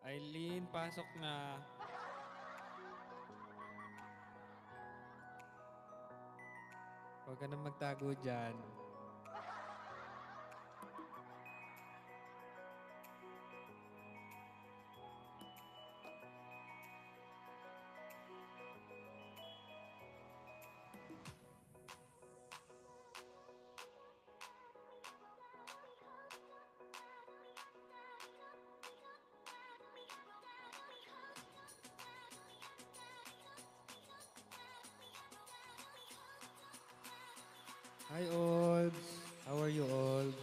Eileen, pasok na. Huwag ka na magtago dyan. Hi, Olds. How are you, Olds?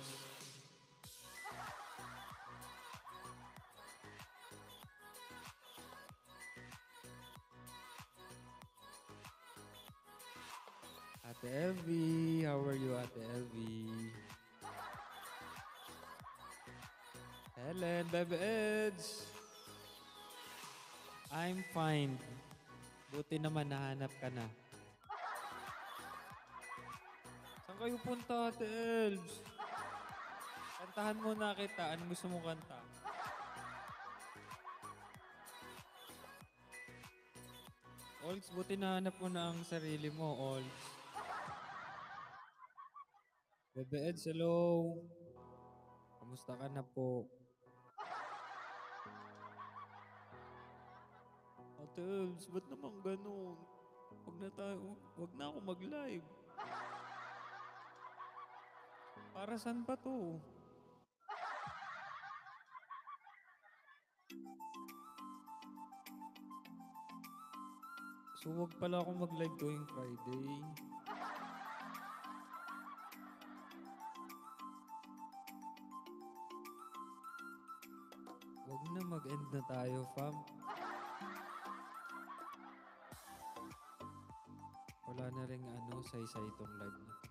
Ate Elvie, how are you, Ate Elvie? Helen, Bebe Eds. I'm fine. Buti naman nahanap ka na. Saan kayo punta, Ate Elves? Kantahan mo na kita. Anong gusto mong kanta? Olds, buti nahanap mo na ang sarili mo, Olds. Bebe Eds, hello. Kamusta ka na po? Ate Elves, ba't naman ganun? Wag na ako mag-live. Para saan ba to? So, wag pala ako mag-live tuwing Friday. Wag na mag-end na tayo, fam. Wala na rin say-say itong live na to.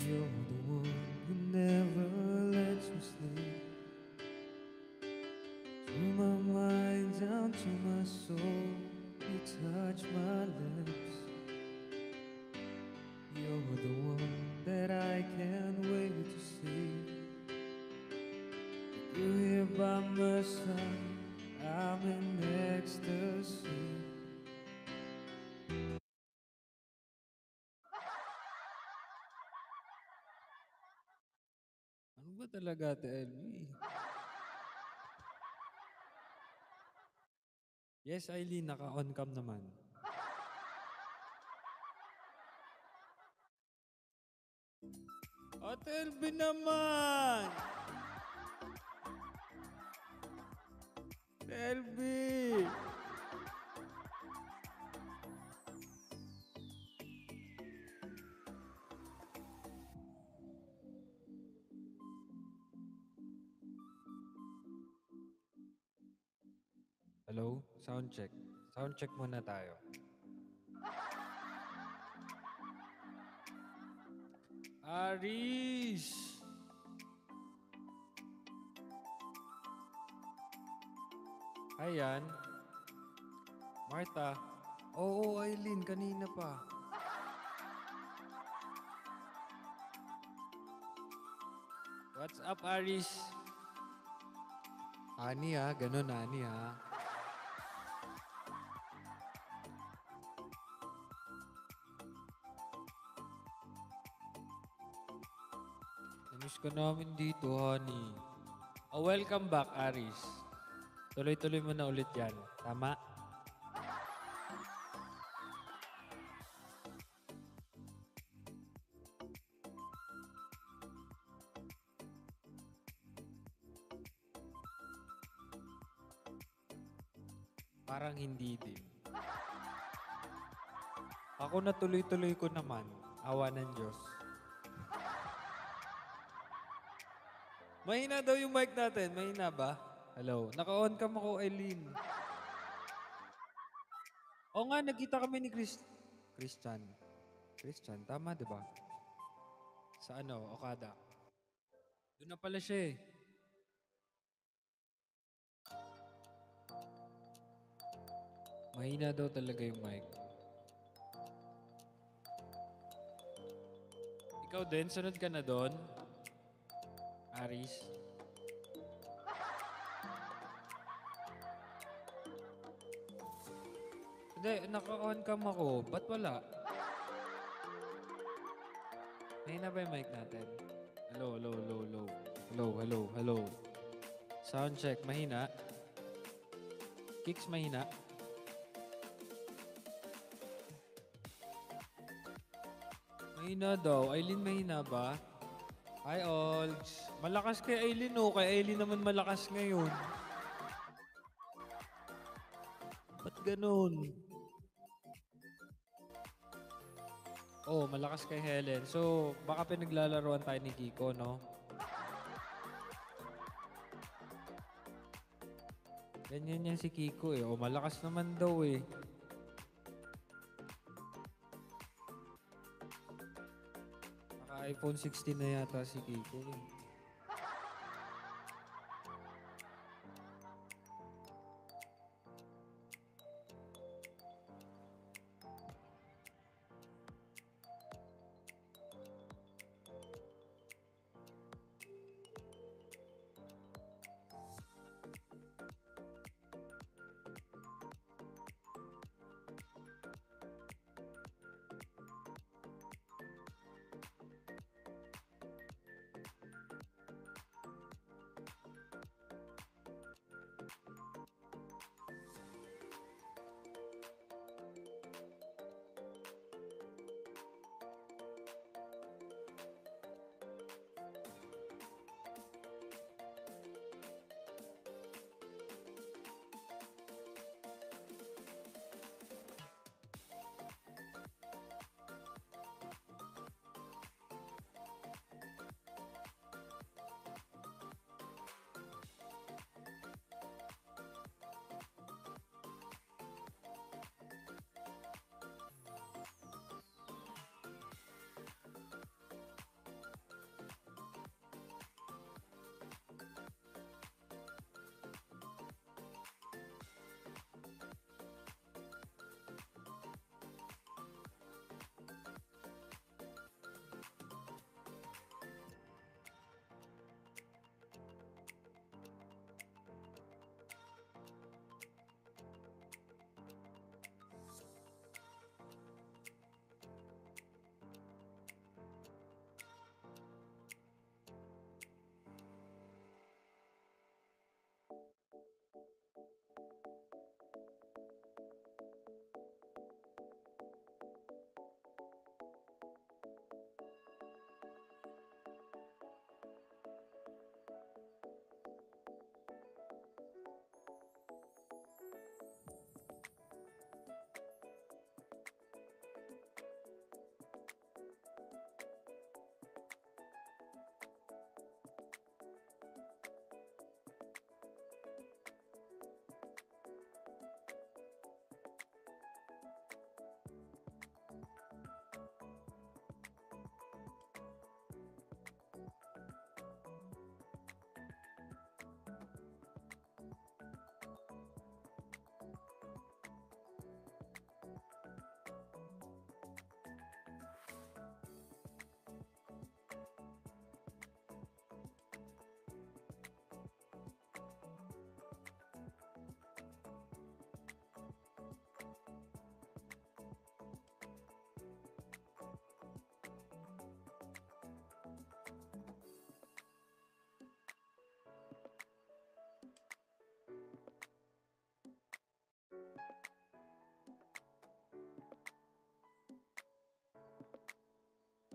You're the one who never lets me sleep. Through my mind down to my soul, you touch my lips. You're the one that I can't wait to see. You're here by my side, I'm in ecstasy. Ano ba talaga, Ate Elvie? Yes, Eileen, naka-on cam naman. Ate Elvie naman! Ate Elvie! Hello? Sound check. Sound check muna tayo. Aris! Ayan. Martha. Oo, Eileen, kanina pa. What's up, Aris? Ani ha, ganun ani ha. Namiss ka namin dito, honey. Oh, welcome back, Aris. Tuloy-tuloy mo na ulit yan. Tama? Parang hindi din. Ako na tuloy-tuloy ko naman. Awa ng Diyos. Mahina daw yung mic natin. Mahina ba? Hello. Naka-on cam ako, Eileen. Oo nga, nagkita kami ni Christian. Christian, tama, di ba? Sa ano, Okada. Doon na pala siya eh. Mahina daw talaga yung mic. Ikaw din, sunod ka na doon. Aris. Hindi, naka-on cam ako. Ba't wala? Mahina ba yung mic natin? Hello, hello, hello, hello. Hello, hello, hello. Sound check, mahina. Kicks, mahina. Mahina daw. Aileen, mahina ba? Hi, Olgs. Malakas kay Aileen, oh. Kay Aileen naman malakas ngayon. Ba't ganun? Oh, malakas kay Helen. So, baka pinaglalaroan tayo ni Kiko, no? Ganyan yan si Kiko, eh. Oh, malakas naman daw, eh. Naka-iPhone 16 na yata si Kiko, eh.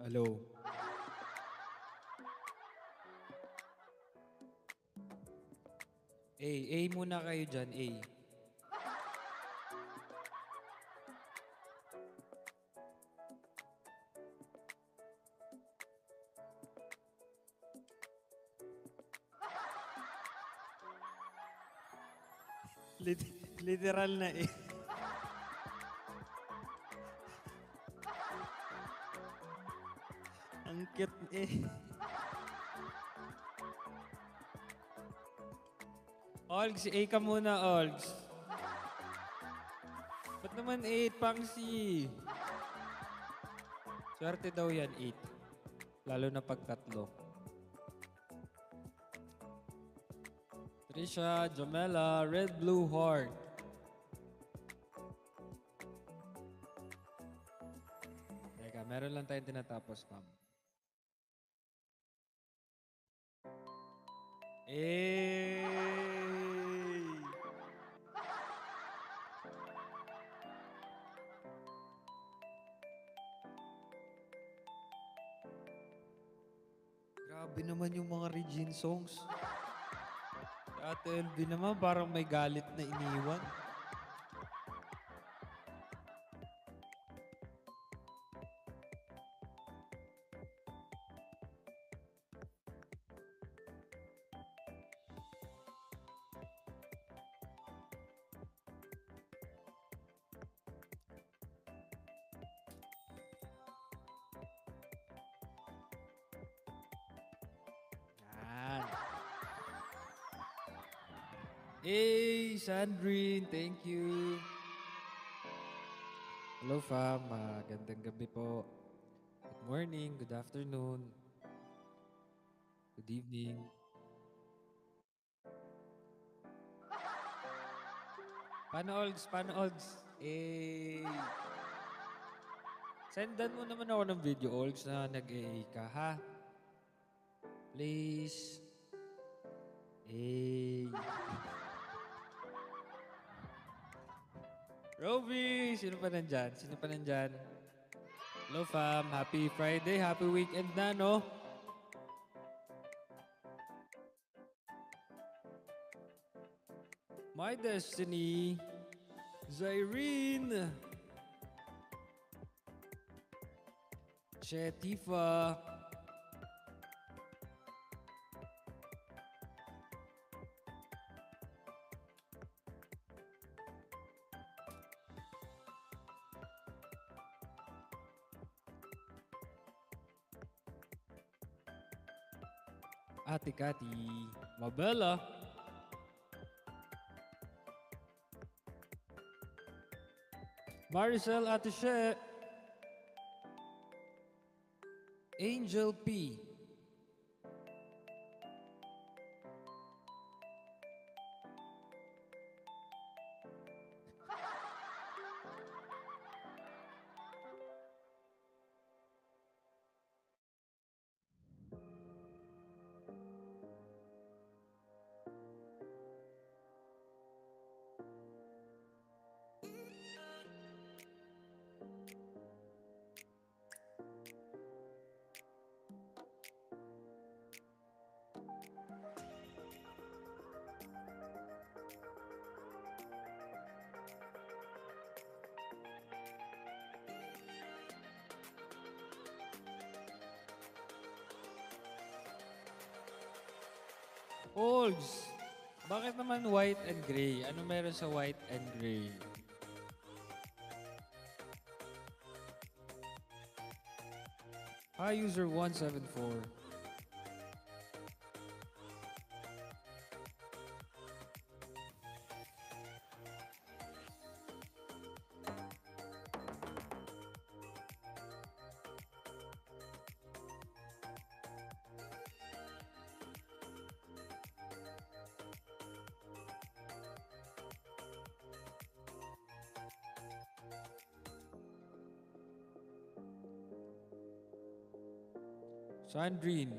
Hello. A muna kayo dyan, A. Literal na eh. Ang cute eh. Olgs, A ka muna, Olgs. Ba't naman 8, Pangsi? Swerte daw yan, 8. Lalo na pag tatlo. Trisha, Jamela, red, blue, heart. Teka, meron lang tayong tinatapos, ma'am. Grabe naman yung mga Regine songs. Ate LB naman parang may galit na iniwan. Yan. Hey, Sandrine, thank you. Hello, fam. Gandang gabi po. Good morning, good afternoon, good evening. Paano, Olgs? Paano, Olgs? Sendan mo naman ako ng video, Olgs, na nag-AA ka, ha? Please. Roby! Sino pa nandyan? Sino pa nandyan? Hello, fam. Happy Friday. Happy weekend na, no? My Destiny. Zyrene. Chetifa. Ate Kati. Mabella. Maricel Ate She. Angel P. Olds, bakit naman white and gray? Ano meron sa white and gray? Hi, user 174. Sandrine.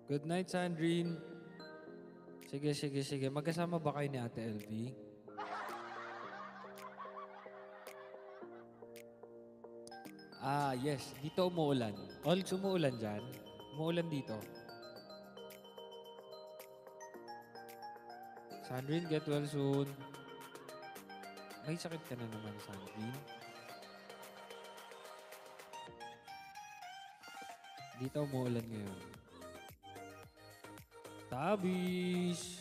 Good night, Sandrine. Sige, sige, sige. Magkasama ba kayo ni Ate LV? Yes. Dito umuulan. Olgs, umuulan dyan. Umuulan dito. Sandrine, get well soon. May sakit ka na naman, Sandrine. Dito umuulan ngayon. Tabish!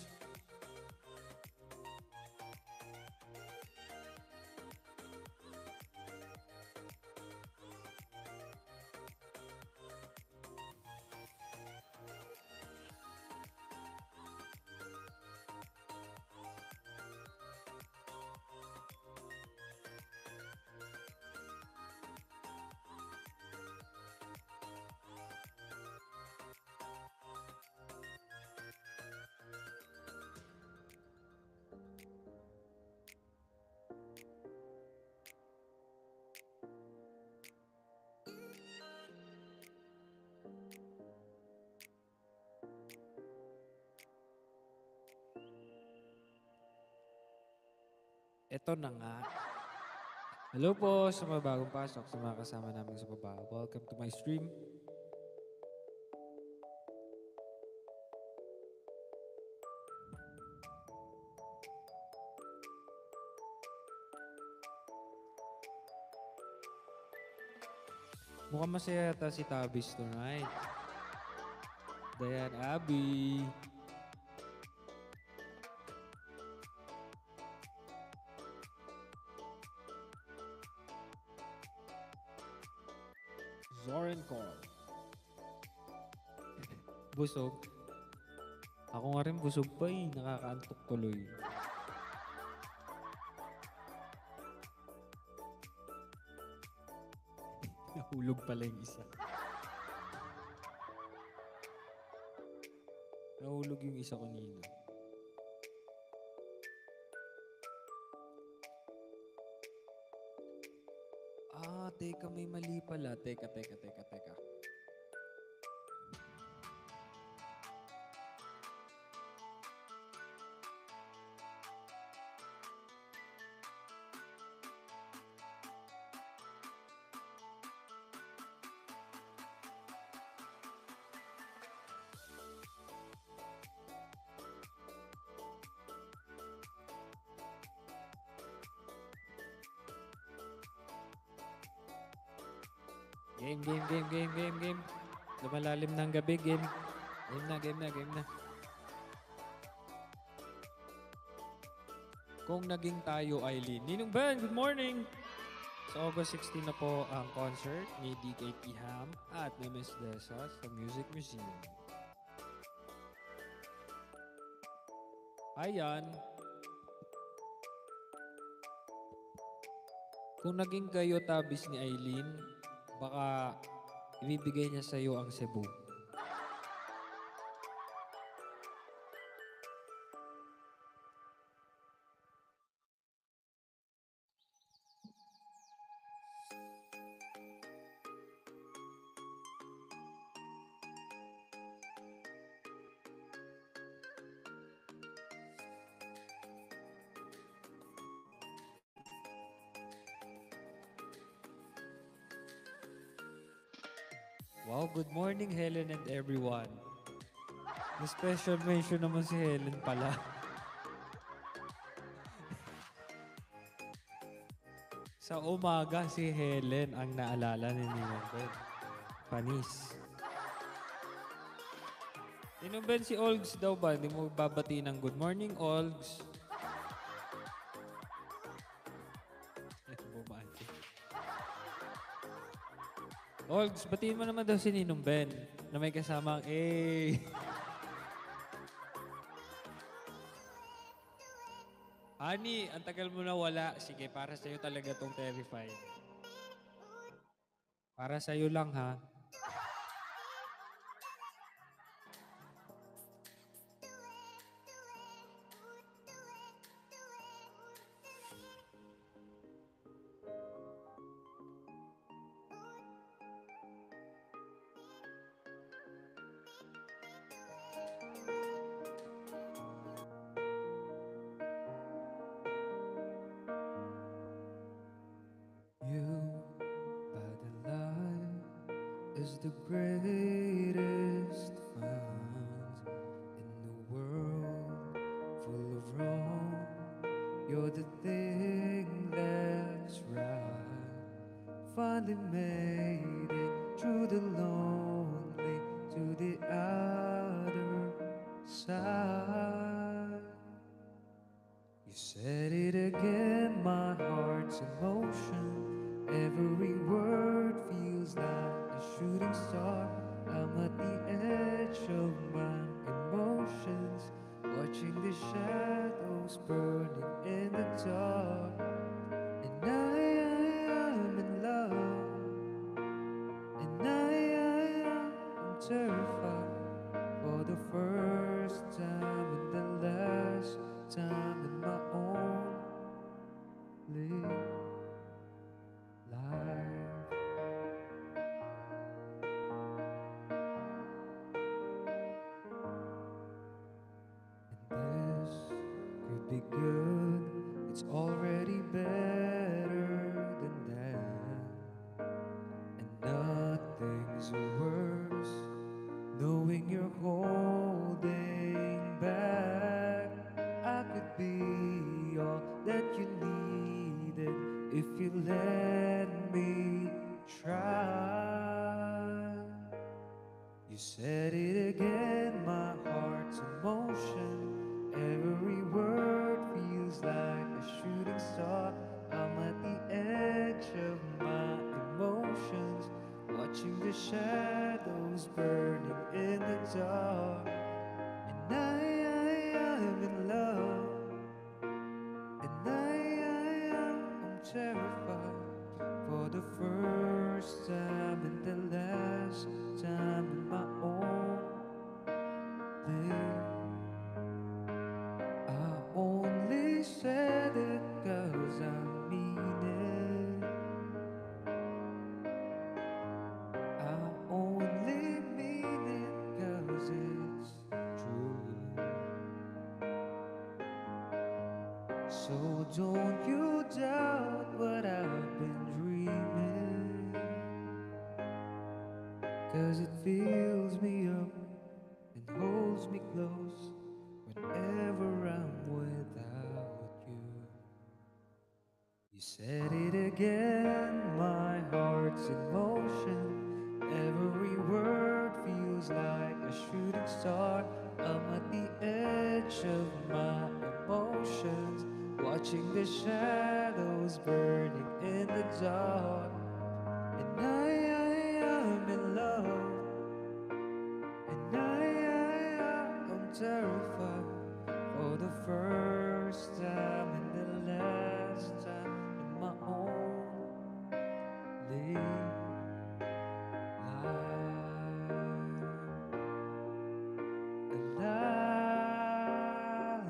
Eto na nga. Hello po sa mga bagong pasok, sa mga kasama namin sa baba. Welcome to my stream. Mukhang masaya yata si Tabis tonight. Dayan, Abby. Zoran Call. Busog. Ako nga rin busog pa eh. Nakakaantok tuloy. Nahulog pala yung isa. Nahulog yung isa kanina. Teka, may mali pala. Teka. Game. Lumalalim ng gabi, game. Game na. Kung naging tayo, Eileen. Ninong Ben, good morning! Sa August 16 na po ang concert ni DKT Ham at ni Miss Desa sa Music Museum. Ayan. Kung naging kayo tabis ni Eileen, baka ibibigay niya sa iyo ang Cebu. Wow, good morning Helen and everyone. May special mention naman si Helen pala. Sa umaga, si Helen ang naalala ni Ninong Ben. Panis. Ninong Ben, si Olgs daw ba? Hindi mo babati ng good morning, Olgs. Bumati. Olgs, batiin mo naman daw si Ninong Ben na may kasamang Ani, ang tagal mo na wala. Sige, para sa'yo talaga tong Terrified. Para sa'yo lang, ha? You, by the light, is the greatest find in the world full of wrong. You're the thing that's right. Finally made it through the lonely to the other side. You said it again, my heart's in motion. Every word feels like a shooting star. I'm at the edge of my emotions, watching the shadows burning in the dark. And I am in love, and I'm terrified for the first time and the last time in my only life. And this could be good, it's already you're holding back. I could be all that you needed if you let me try. You said it again, my heart's in motion. Every word feels like a shooting star. I'm at the edge of my emotions, watching the shadows burning in the dark. And I'm in love, and I'm terrified for the first time and the last time in my own life. I only said it 'cause I mean it. I only mean it 'cause it's true. So don't you doubt what I've been dreaming, 'cause it fills me up and holds me close whenever I'm without you. You said it again, my heart's in motion. Every word feels like a shooting star. I'm at the edge of my emotions, watching the shadows burning in the dark. And I'm in love, and I'm terrified for the first time and the last time in my only alive,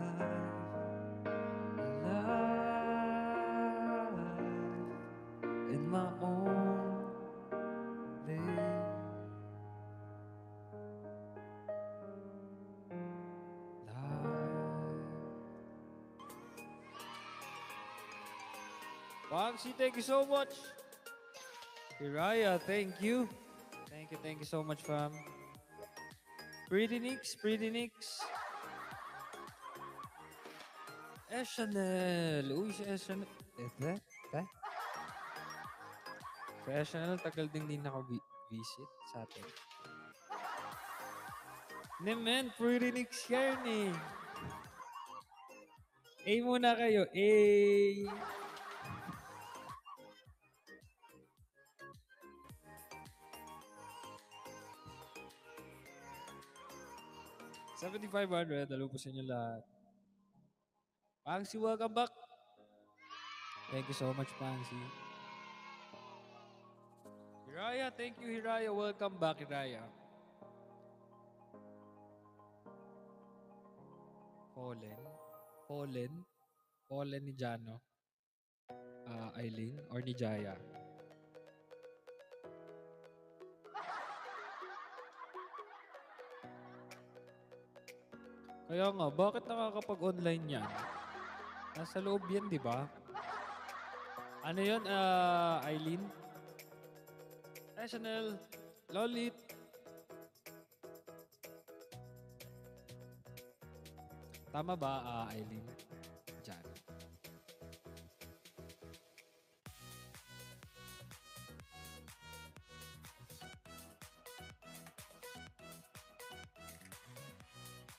in my only life. Wamsi, thank you so much. Hiraya, thank you. Thank you so much, fam. Pretty Nix, Pretty Nix. SNL. Uy, si SNL. Ete? Te? Sa SNL, tagal din naka-visit sa atin. Ne, men, Pretty Nix yan eh. A muna kayo. A. 7,500. Dalo po sa inyo lahat. Pangsi, welcome back. Thank you so much, Pangsi. Hiraya, thank you, Hiraya. Welcome back, Hiraya. Fallen ni Jano. Eileen or ni Jaya. Kaya nga, bakit nakakapag-online yan? Nasa loob yan, di ba? Ano yun, Eileen? SNL, Lolit. Tama ba, Eileen? Diyan.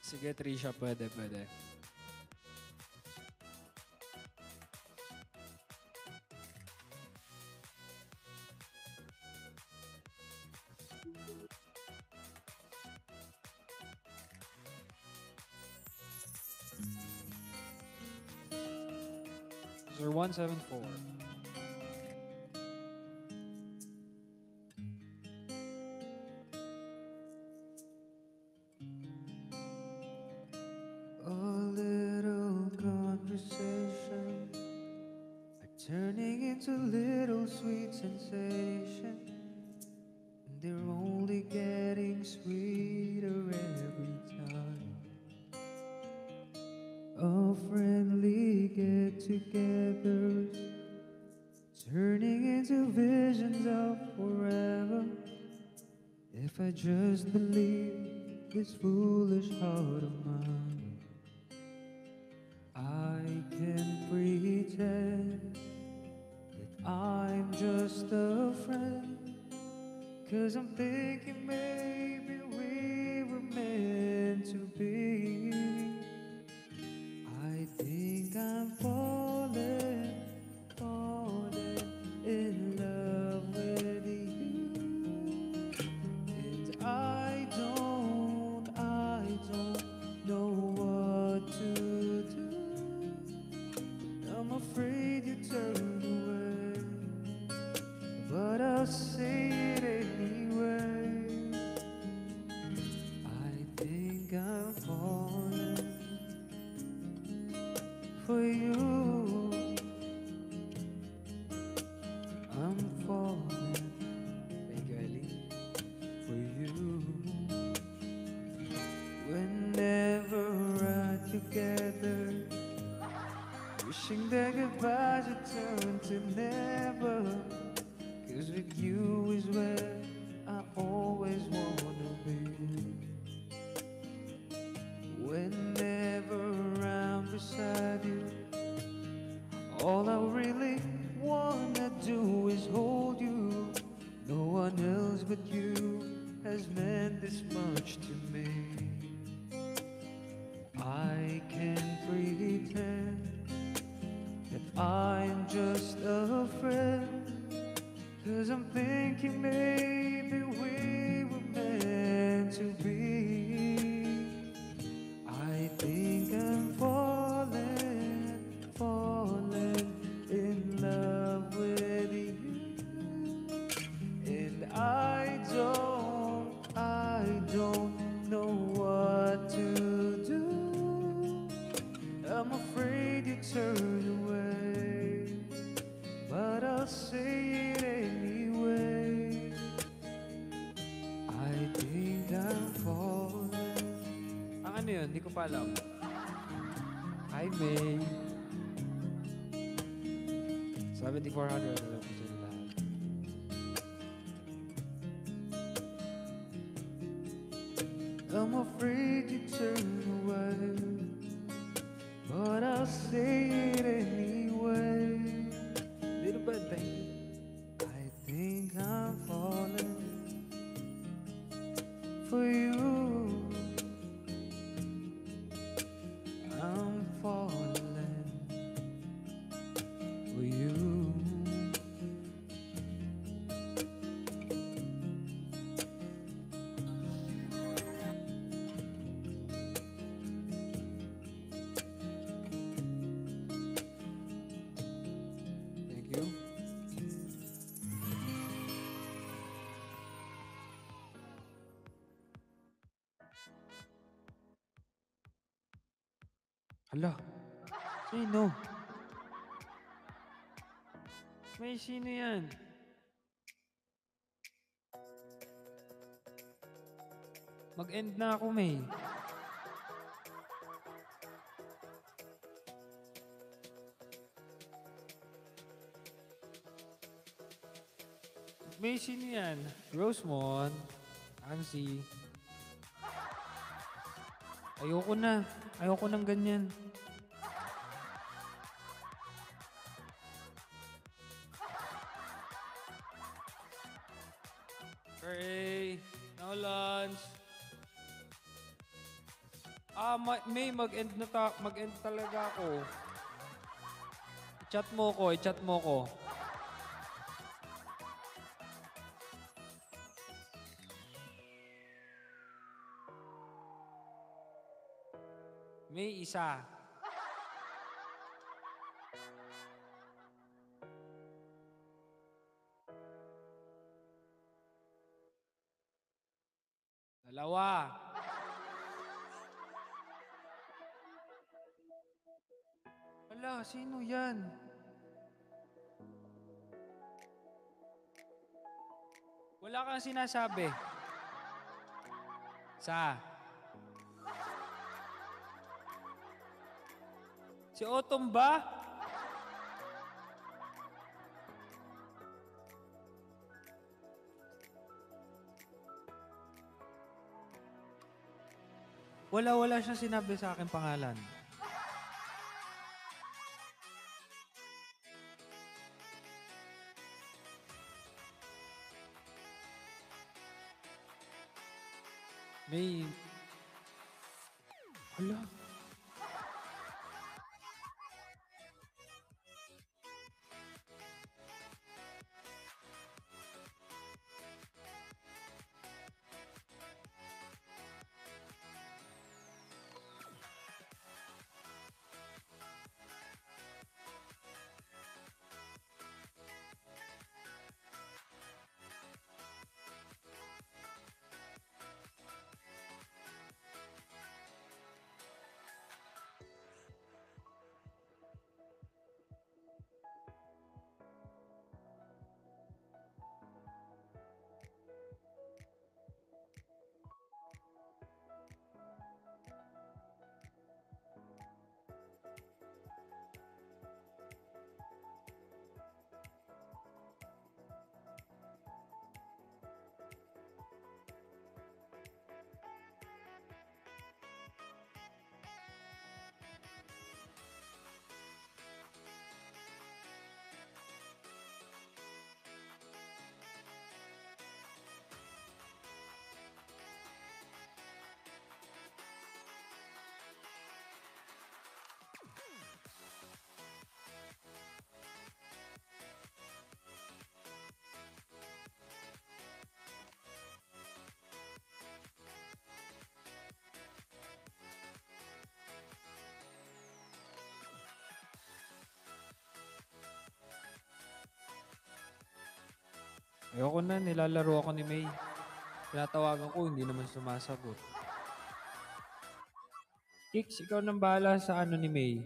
Sige, Trisha, pwede. 174. A little conversation turning into little sweet sensation, and they're only getting sweeter every time. A friendly get-togethers turning into visions of forever. If I just believe this foolish heart of mine. I can pretend that I'm just a friend, 'cause I'm thinking maybe we were meant to be. I think I'm falling, falling in love with you. And I don't know what to do. I'm afraid you turn away, but I'll say it anyway. I think I'm falling for you. I'm falling, thank you, Ellie, for you. Whenever we're together, wishing that goodbyes would turn to never. 'Cause with you is where I always wanna be. Whenever I'm beside you, all I really wanna do is hold you. No one else but you has meant this much to me. I can't pretend that I'm just a friend, 'cause I'm thinking maybe we were meant to be. I think I'm falling, falling in love with you. And I don't know what to do. I'm afraid you turn away, but I'll say it anyway. I think I'm falling. Ang ano yun? Hindi ko pa alam. Hi, May. 7400 alam ko sila lahat. I'm afraid you turn away, but I'll say it anyway. Little bit, thank you. I think I'm falling for you. I'm falling for you. Thank you. Hala, sino? May sino yan? Mag-end na ako, May. May sino yan? Rosemont, Ansi. Ayoko na. Ayoko ng ganyan. Ray, Nolans. May mag-end na mag-end talaga ako. I-chat mo ko, i-chat mo ko. May isa. Dalawa. Wala, sino yan? Wala kang sinasabi. Si Autumn ba? Wala siya sinabi sa akin pangalan. May... Hala. Ayoko na, nilalaro ako ni May. Tinatawagan ko, hindi naman sumasagot. Kicks, ikaw nang bahala sa ano ni May.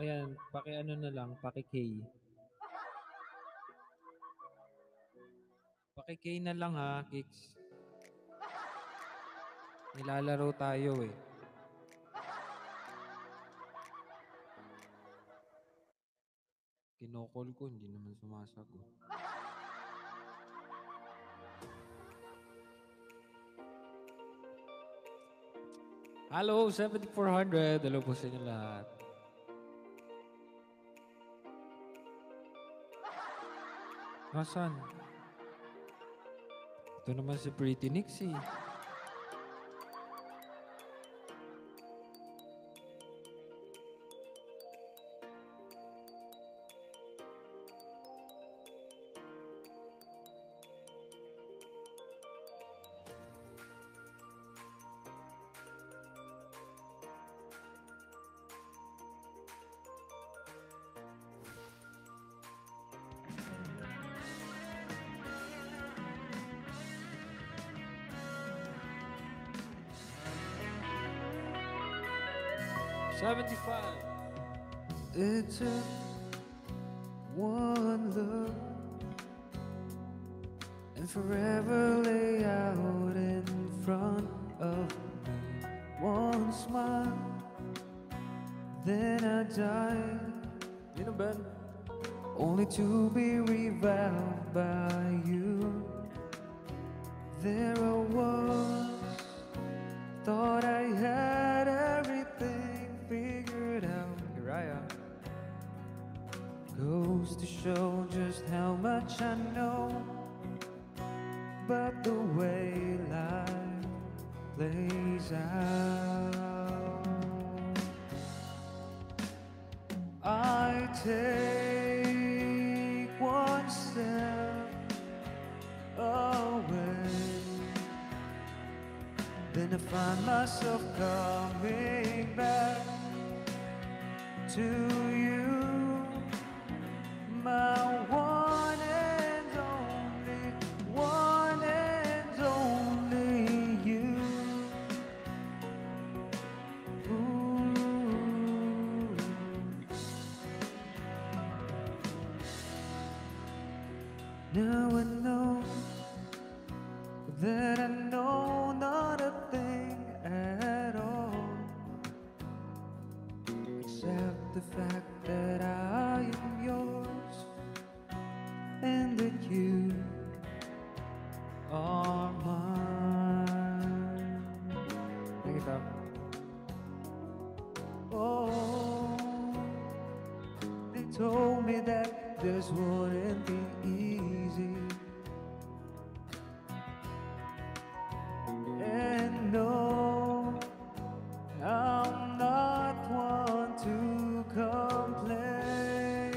Ayan, paki-ano na lang, paki-K. Paki-K na lang ha, Kicks. Nilalaro tayo eh. Kinokol ko, hindi naman sumasagot. Hello, 7400. Hello po sa inyo lahat. Nasaan? Ito naman si Pretty Nixie. It took one look and forever lay out in front of me. One smile, then I died. You know, Ben? Only to be revived by you. There I was, thought I had everything figured out. Here I am. Goes to show just how much I know. But the way life plays out, I take one step away, then I find myself coming back to you, my one and only, one and only you. Ooh. Now I know that I know not a thing at all, except the fact that I am yours and that you are mine. you, fam. Oh, they told me that this wouldn't be easy. And no, I'm not one to complain.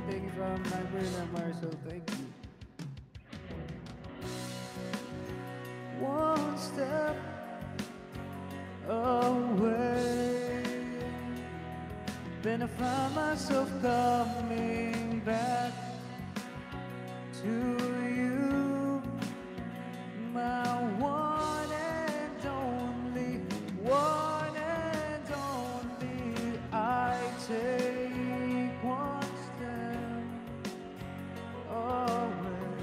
Thank you from Marina Marcel, thank you. One step away, then I found myself coming back to you, my one and only, one and only. I take one step away,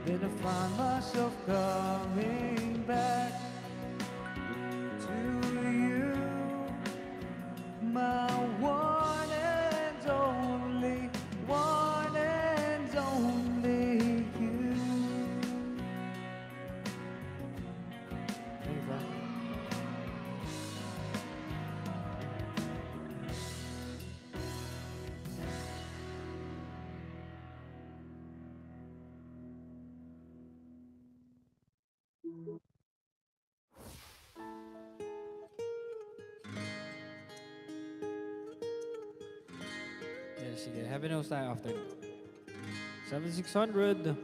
then I find myself coming back to you, my one and only, one and only you. Thank you, bro. Yeah, sige. Heaven knows tayo after. 7,600.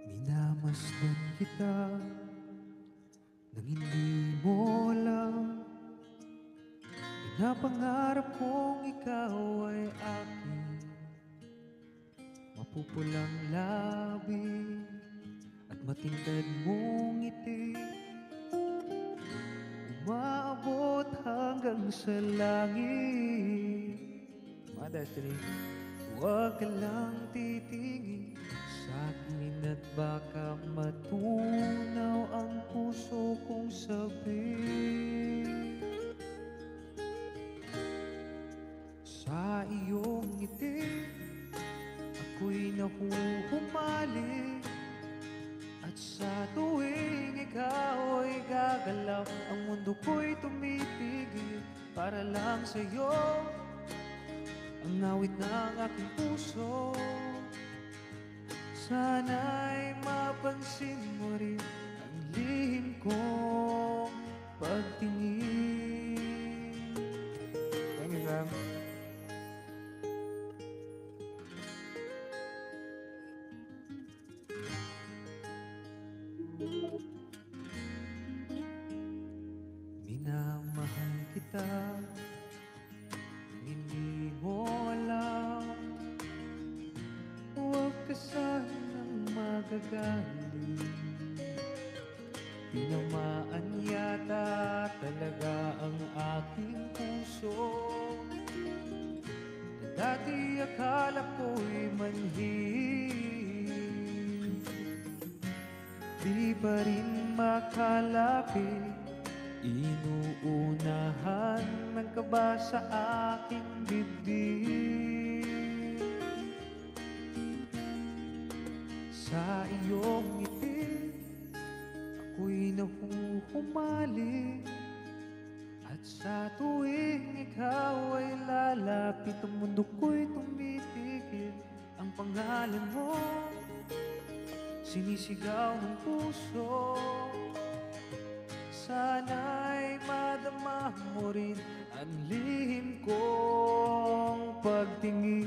Minamasdan kita nang hindi mo alam. Pinapangarap kong ikaw ay akin. Mapupulang labi at matintad mong ngiti, umaabot hanggang sa langit. My destiny. Huwag ka lang titingin sa akin at baka matunaw ang puso kong sabik. Sa iyong ngiti, ako'y nahuhumalik, at sa tuwing ikaw ay gagalaw, ang mundo ko'y tumitigil para lang sa'yo. Ang awit ng aking puso, sana'y mapansin mo rin ang lihim kong pagtingin. Thank you, Sam. Minamahal kita, hindi mo alam. Huwag ka sanang magagaling. Tinamaan yata talaga ang aking puso, na dati akala ko'y manhid. Di pa rin makalapit, inuunahan ng kaba sa aking bibig. Sa iyong ngiti, ako'y nahuhumalik, at sa tuwing ikaw ay lalapit, ang mundo ko'y tumitigil. Ang pangalan mo, sinisigaw ng puso, sana'y madama mo rin ang lihim kong pagtingin.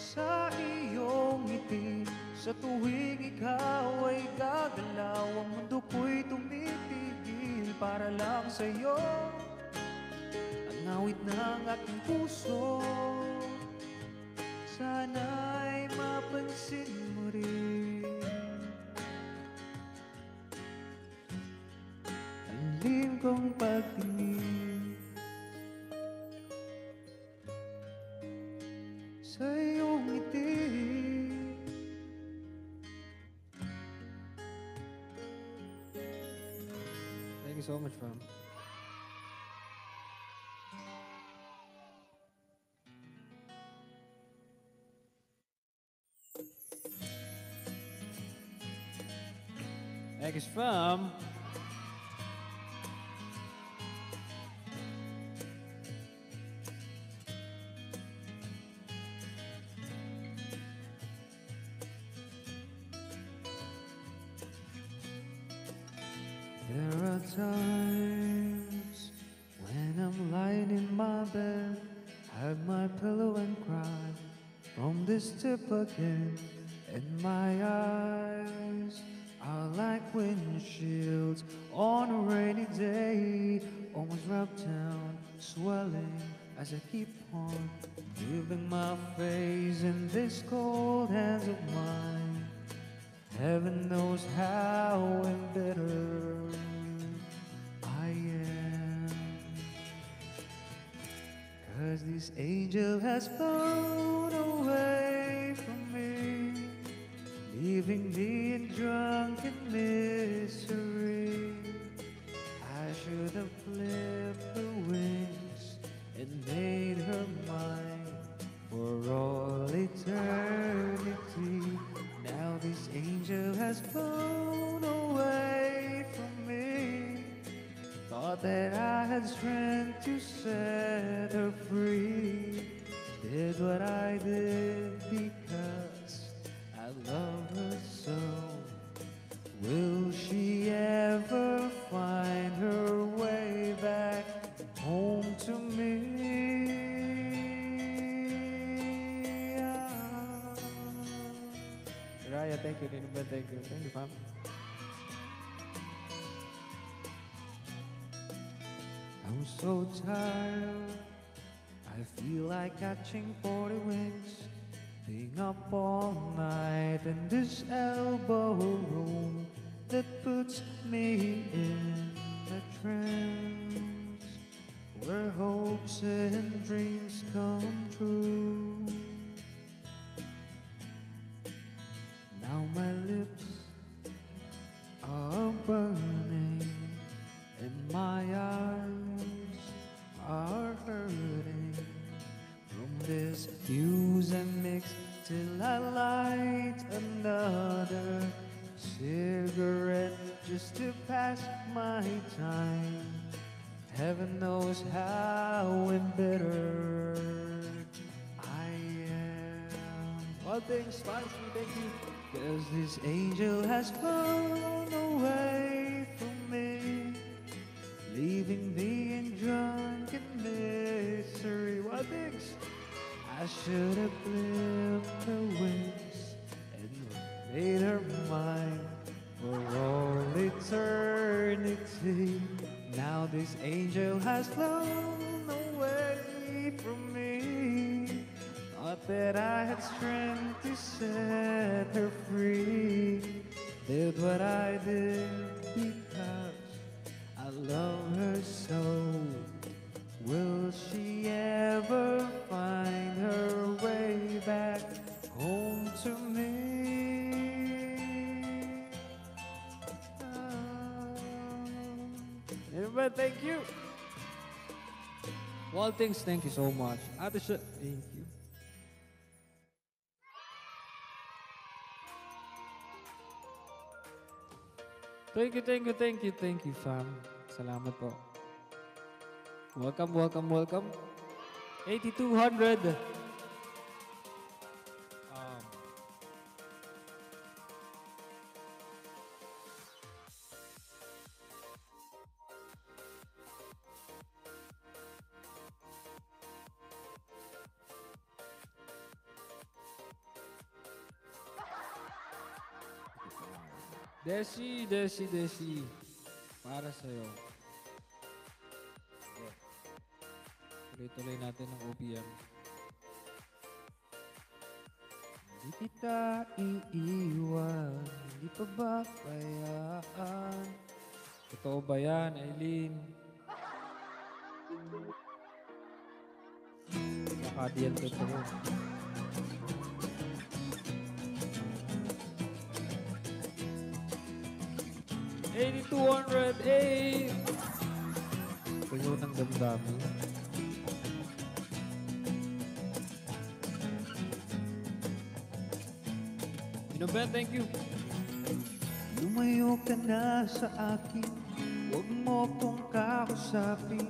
Sa iyong ngiti, sa tuwing ikaw ay gagalaw, ang mundo ko'y tumitigil para lang sa'yo. Ang awit ng aking puso, sana'y mapansin mo rin ang lihim kong pagtingin. Sa iyong ngiti, thank you so much, fam. Next from there are times when I'm lying in my bed, hug my pillow and cry from this tip again. And my eyes are like windshields on a rainy day, almost rubbed down, swelling as I keep on leaving my face in this cold hands of mine. Heaven knows how embittered I am, 'cause this angel has flown away from me, leaving me in drunken misery. I should have flipped her wings and made her mine for all eternity. Now this angel has flown away from me. Thought that I had strength to set her free. Did what I did because I love her so. Will she ever find her way back home to me? Raya, thank you. Thank you. Thank you, fam. I'm so tired. I feel like catching 40 wings, being up all night in this elbow room that puts me in a trance where hopes and dreams come true. Now my lips are burning and my eyes are hurting from this fuse and mix till I light another cigarette just to pass my time. Heaven knows how embittered I am. All things fine, thank you. 'Cause this angel has flown away from me, leaving me in drunken misery. What things? I should have flipped her wings and made her mine for all eternity. Now this angel has flown away from me. Thought that I had strength to set her free. Did what I did because I love her so. Will she ever find her way back home to me? Everybody, thank you. Waltings, thank you so much. Atisha, thank you. Thank you, fam. Salamat po. Welcome. 8200. Desi. Para sa'yo. Okay. Tuloy-tuloy natin ang OPM. Hindi kita iiwan, hindi pa ba kayaan? Totoo ba yan, Aileen? Nakadiyan totoo. 8208. Tuyo ng damdamin. Inoben, thank you. Lumayo ka na sa akin, huwag mo kong kausapin.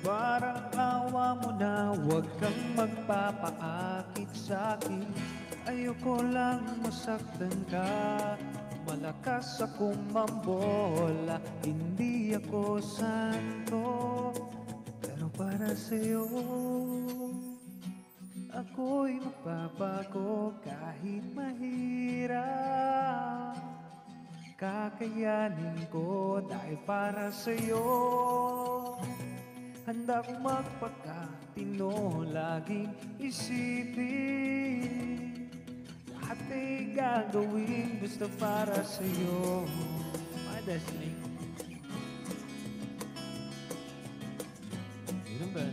Parang awa mo na, huwag kang magpapaakit sa'kin. Ayoko lang masaktan ka, malakas akong mambola. Hindi ako santo, pero para sa'yo ako'y magbabago kahit mahirap. Kakayanin ko dahil para sa'yo. Handa kong magpakatino, laging isipin. Lahat ay gagawin gusto para sa'yo. My destiny. Yun ba?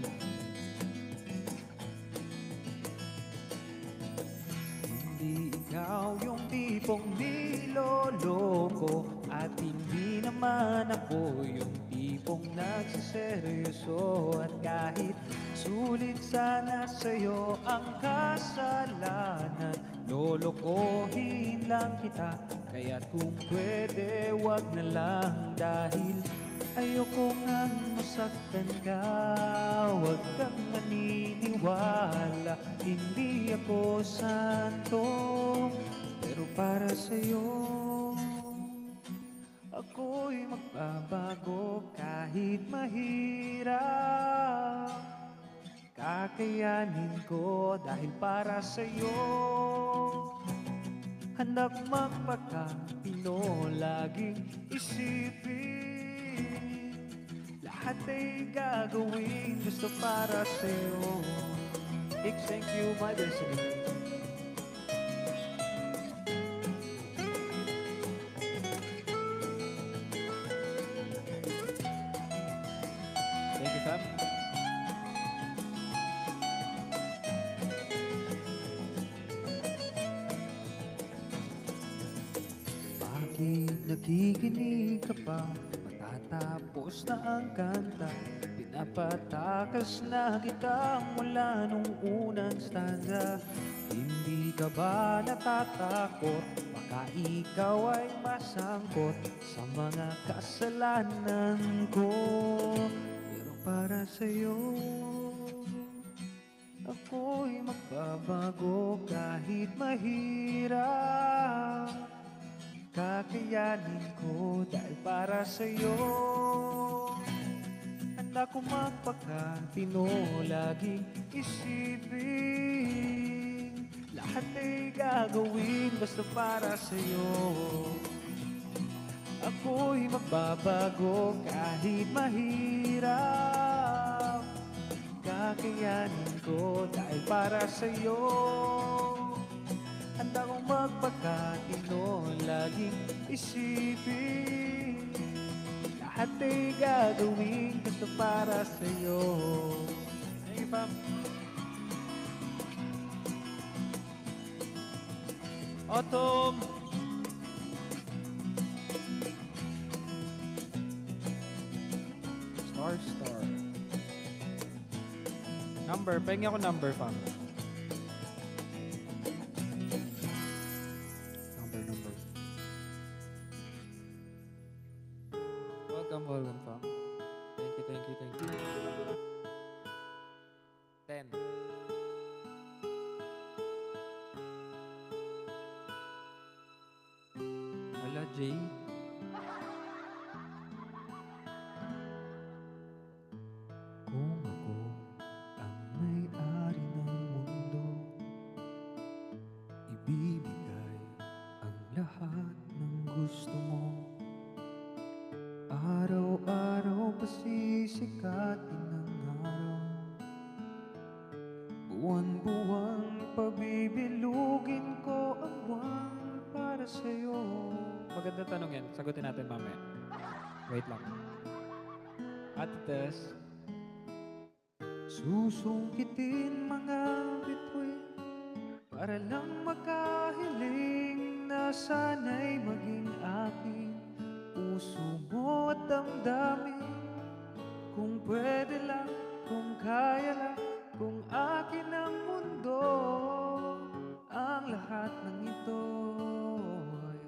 Hindi ikaw yung tipong niloloko, at hindi naman ako yung tipong nagsiseryoso. At kahit sulit sana sa'yo ang kasalanan, lolokohin lang kita. Kaya't kung pwede, wag na lang, dahil ayoko ngang masaktan ka. Huwag kang maniniwala, hindi ako santo, pero para sa'yo ako'y magbabago kahit mahirap. Kakayanin ko dahil para sa'yo. Handa kong magpakatino, laging isipin. Lahat ay gagawin gusto para sa'yo. Thank you, my destiny. Thank you, Fam. Bakit nakikinig ka pa? Matatapos na ang kanta. Pinapatakas na kita mula nung unang stanza. Hindi ka ba natatakot? Baka ikaw ay masangkot sa mga kasalanan ko. Pero para sa'yo ako'y magbabago kahit mahirap. Kakayanin ko dahil para sa'yo. Handa ko magpakatino, laging isipin. Lahat ay gagawin basta para sa'yo. Ako'y magbabago kahit mahirap. Kakayanin ko dahil para sa'yo. Handa kong magpakatino, laging isipin. Lahat ay gagawin gusto para sa'yo. Thank you, Pam. Autumn! Star. Number, pahingi ako number, Pam. Number. Welcome, Pam. Thank you. 10. Wala, Jay. Kung ako ang may-ari ng mundo, ibibigay ang lahat ng gusto mo. Araw-araw pasisikatin ng araw, buwan-buwan pabibilugin ko ang buwan para sa'yo. Maganda tanong yan, sagutin natin mamaya. Wait lang. Ate Tess, susungkitin mga bituin para lang makahiling na sana'y maging akin. Puso mo at damdamin, kung pwede lang, kung kaya lang, kung akin ang mundo. Ang lahat ng ito ay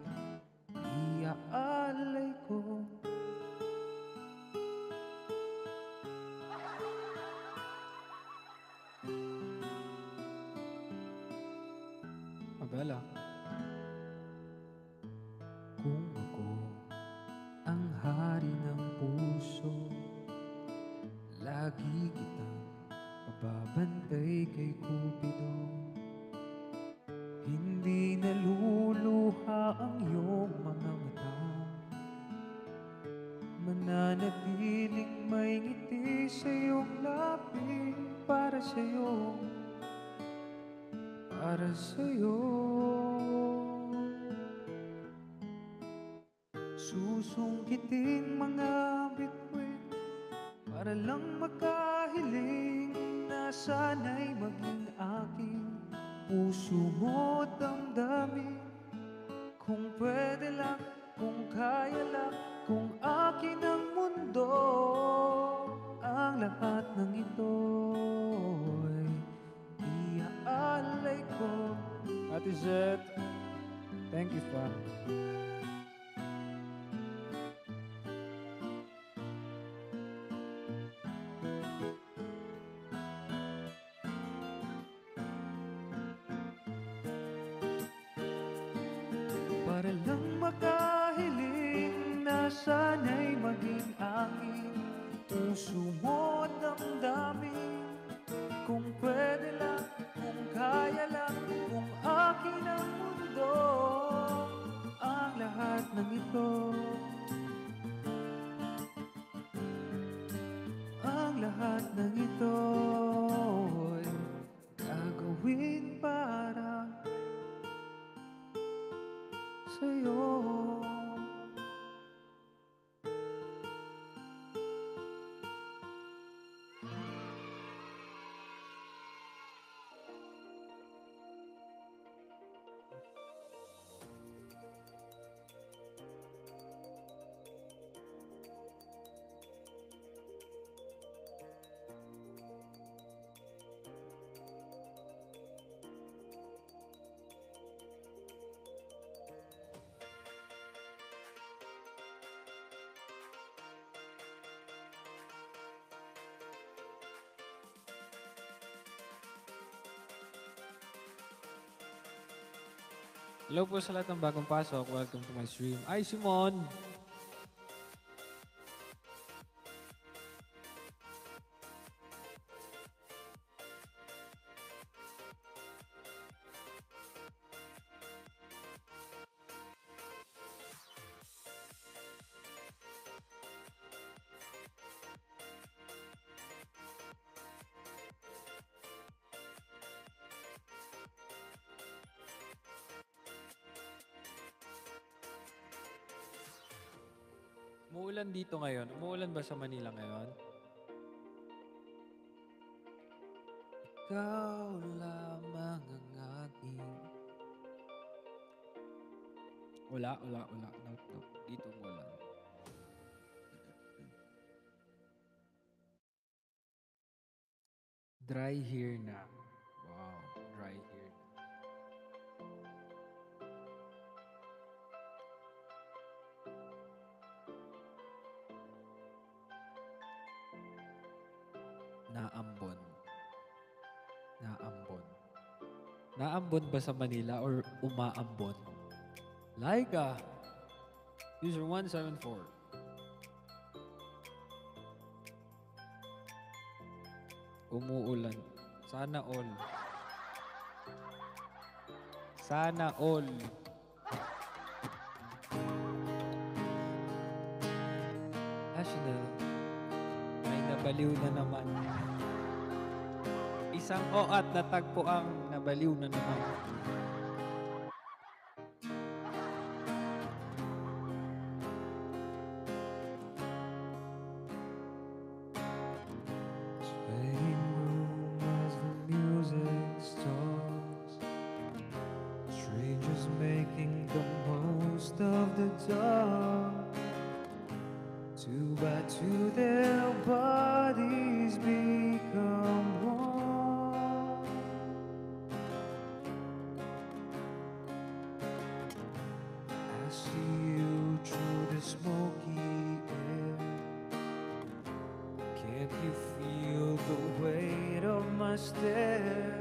Isabella. Kung ako ang hari ng puso, lagi kitang mababantay kay Cupido. Hindi naluluha ang iyong mga mata, mananatiling may ngiti sa iyong labi. Para sa'yo, para sa'yo. Susungkitin mga bituin para lang makahiling na sana'y maging aking puso mo damdamin. Kung pwede lang, kung kaya lang, kung akin ang mundo, ang lahat ng ito'y iaalay ko. Ate Zet, thank you pa. Para lang makahiling na sana'y maging aking puso mo at damdamin. Kung pwede lang, kung kaya lang, kung akin ang mundo, ang lahat ng ito, ang lahat ng ito'y gagawin para sa'yo. Hello po sa lahat ng bagong pasok. Welcome to my stream. Ay, Simon! Umuulan dito ngayon. Umuulan ba sa Manila ngayon? Ikaw lamang ang aking... Wala. No. Dito umuulan. Dry here na. Wow, dry here. Naambon. Naambon ba sa Manila or umaambon? Laika! User 174. Umuulan. Sana all. Sana all. National. May nabaliw na naman. Isang oat na tagpo ang nabaliw na naman. Swaying room as the music starts, strangers making the most of the dark. Two by two their bodies become one. I see you through the smoky air. Can't you feel the weight of my stare?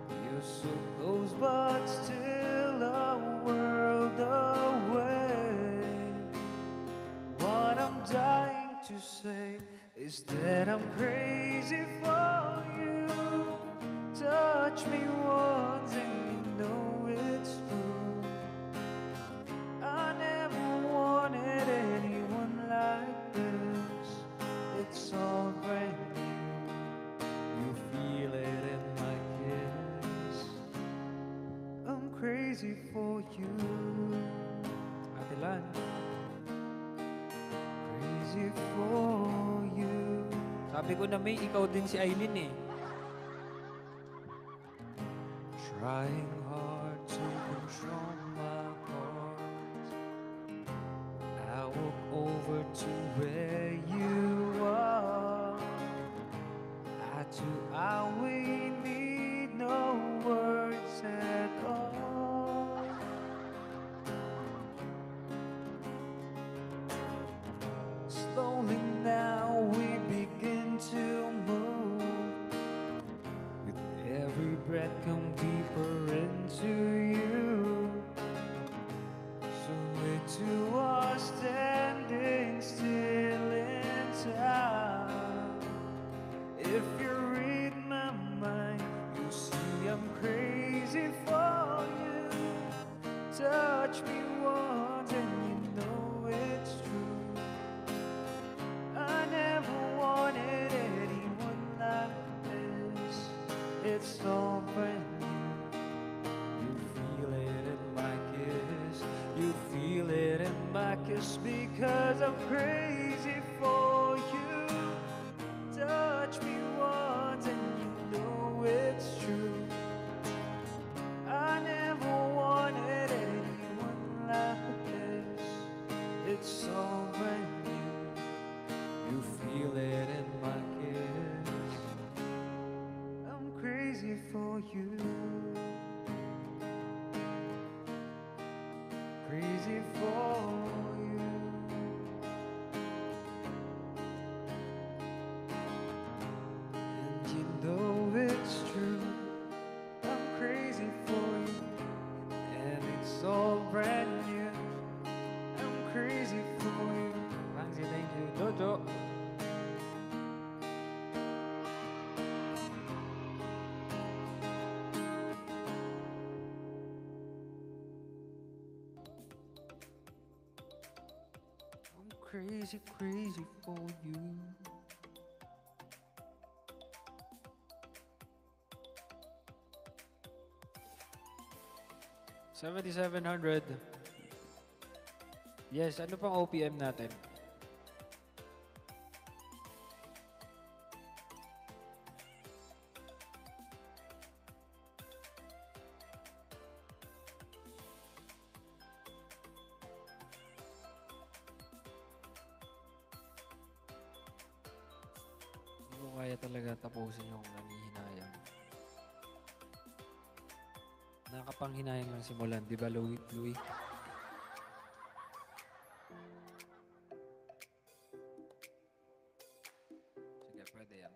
You're so close close, but still a world away. What I'm dying to say is that I'm crazy for you. Touch me once and you know it's true. I never wanted anyone like this. It's all brand new. You feel it in my kiss. I'm crazy for you. Ate Lan. Crazy for you. Sabi ko na May, ikaw din si Aileen eh. Trying hard to control my heart. I walk over to where you are. We need no words at all. Slowly now we begin to move. With every breath come deeper into you. So we two are standing still in time. If you read my mind, you see I'm crazy for you. Touch me once and you know it's true. I never wanted anyone like this. It's all brand new. You feel it in my kiss. You feel it in my kiss because I'm crazy for you. Touch me once and you know it's true. I never wanted anyone like this. It's all brand new. You feel it in my kiss. I'm crazy for you. Crazy for you. And you know it's true. I'm crazy for you. And it's all brand new. I'm crazy for you. Thank you. Jojo. I'm crazy, crazy for you. $7,700. Yes, ano pang OPM natin? Hindi ko kaya talaga tapusin yung nangihinayang. Nakakapanghinayang lang simulan, di ba, Louie? Sige, pwede yan.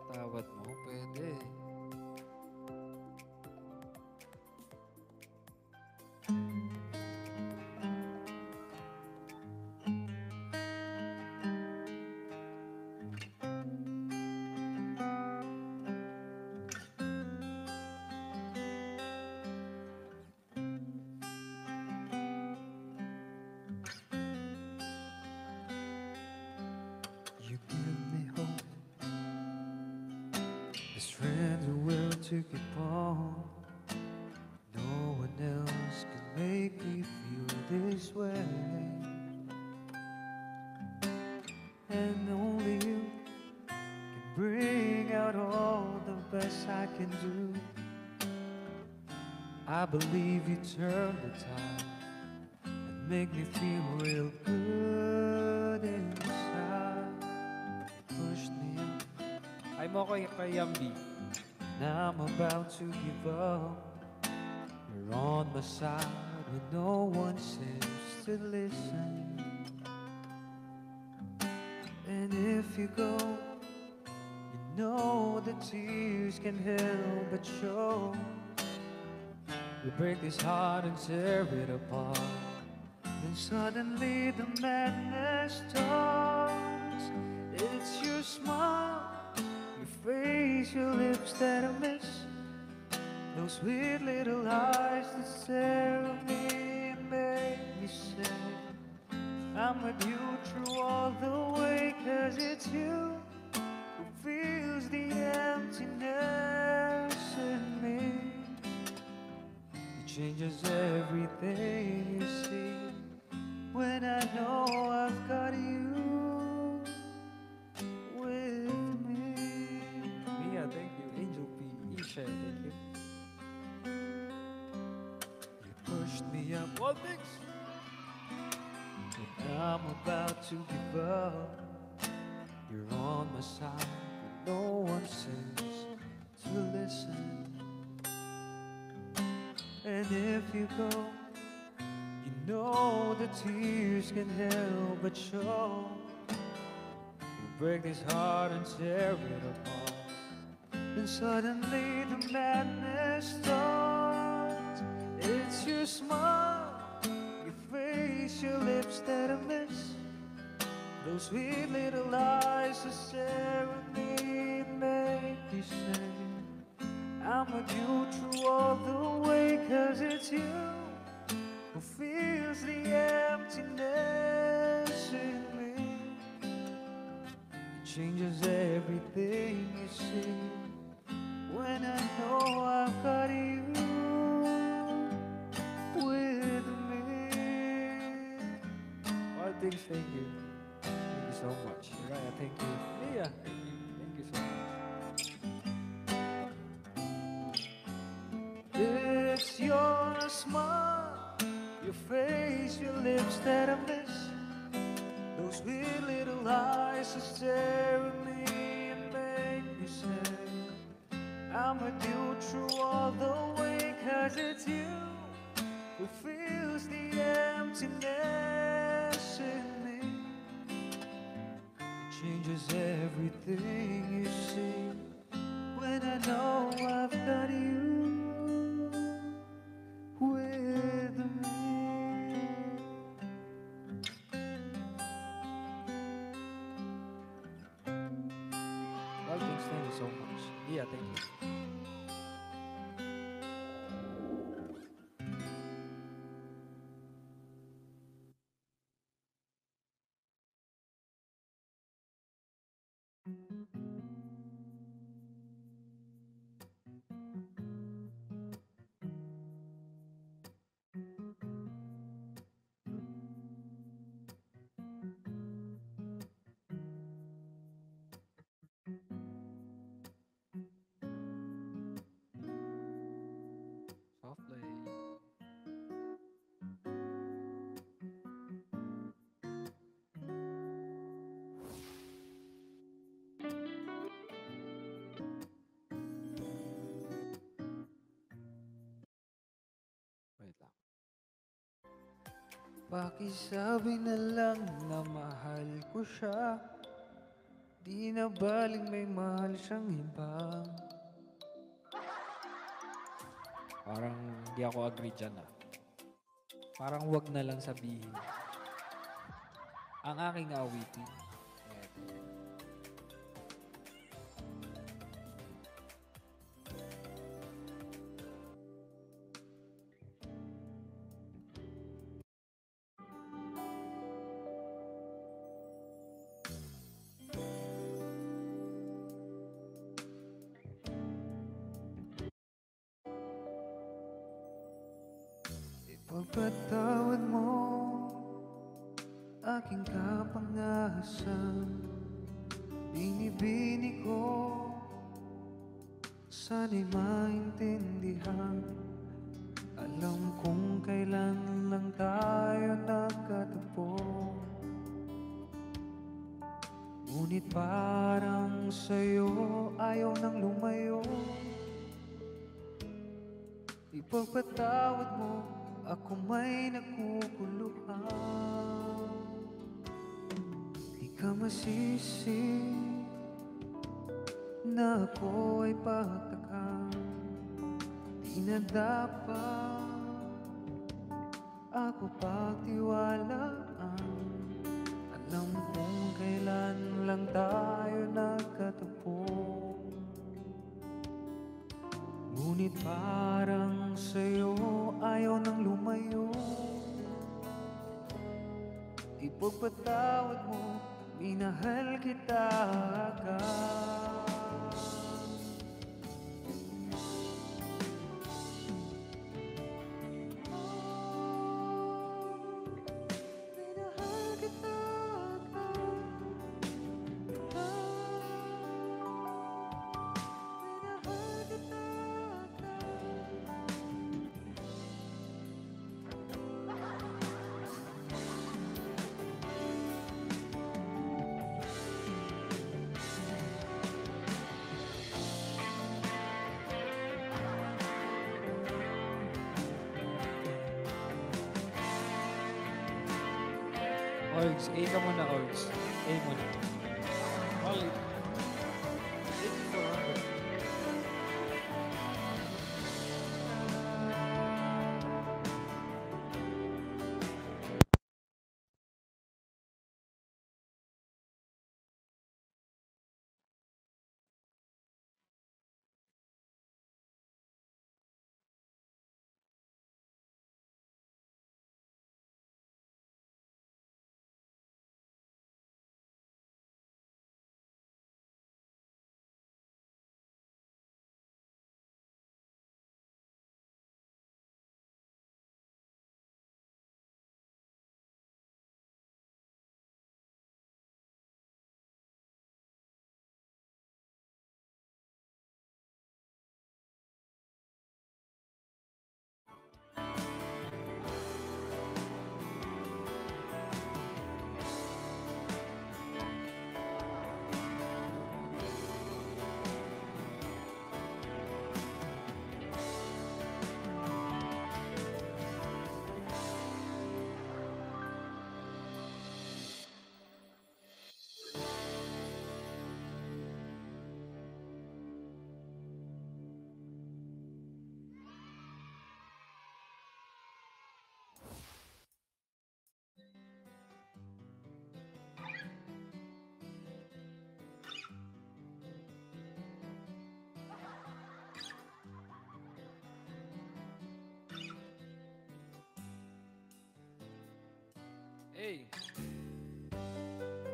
Patawad mo, pwede. You give me hope. The strength of will to keep on. No one else can make me feel this way. And only you can bring out all the best I can do. I believe you turn the tide and make me feel real good inside. Push me up. Ay mo kay Yambi. Now I'm about to give up. You're on my side, when no one seems to listen. And if you go, you know the tears can help but show. We break this heart and tear it apart. Then suddenly the madness starts. It's your smile, your face, your lips that I miss. Those sweet little eyes that stare at me and make me say I'm with you through all the way. 'Cause it's you who fills the emptiness in me. It changes everything you see when I know I've got you with me. Mia, thank you. Angel P. Isha, thank you. You pushed me up all things when I'm about to give up. You're on my side when no one seems to listen. And if you go, you know the tears can help but show. You break this heart and tear it apart. And suddenly the madness starts. It's your smile, your face, your lips that I miss. Those sweet little eyes that stare at me and make me say I'm with you through all the way. 'Cause it's you who fills the emptiness in me. It changes everything you see when I know I've got you with me. All things, thank you. Thank you so much. Raya, thank you. Mia, thank you. Thank you so much. It's your smile, your face, your lips that I miss. Those sweet little eyes that stare at me and make me say I'm with you through all the way. 'Cause it's you who fills the emptiness in me. It changes everything you see when I know I've got you with me. All things, thank you so much. Mia, thank you. Soft play. Wait lang. Pakisabi na lang na mahal ko siya. Di na baling may mahal siyang iba. Parang hindi ako agree dyan ah. Parang wag na lang sabihin. Ang aking awitin. Eto. Ipagpatawad mo aking kapangasan. Binibini ko, sana'y maintindihan. Alam kong kailan lang tayo nagkatagpo. Ngunit parang sa'yo ayaw nang lumayo. Ipagpatawad mo ako may naguguluhan. Di ka masisi na ako ay pagtakang di na dapat ako pagtiwalaan. Alam kong kailan lang tayo nagkatagpo, ngunit parang sa'yo ayaw nang lumayo. Ipagpatawad mo, minahal kita agad. Minahal kita agad. Minahal kita Orgs, A ka muna, Orgs. A muna. Solid. It's 400. A.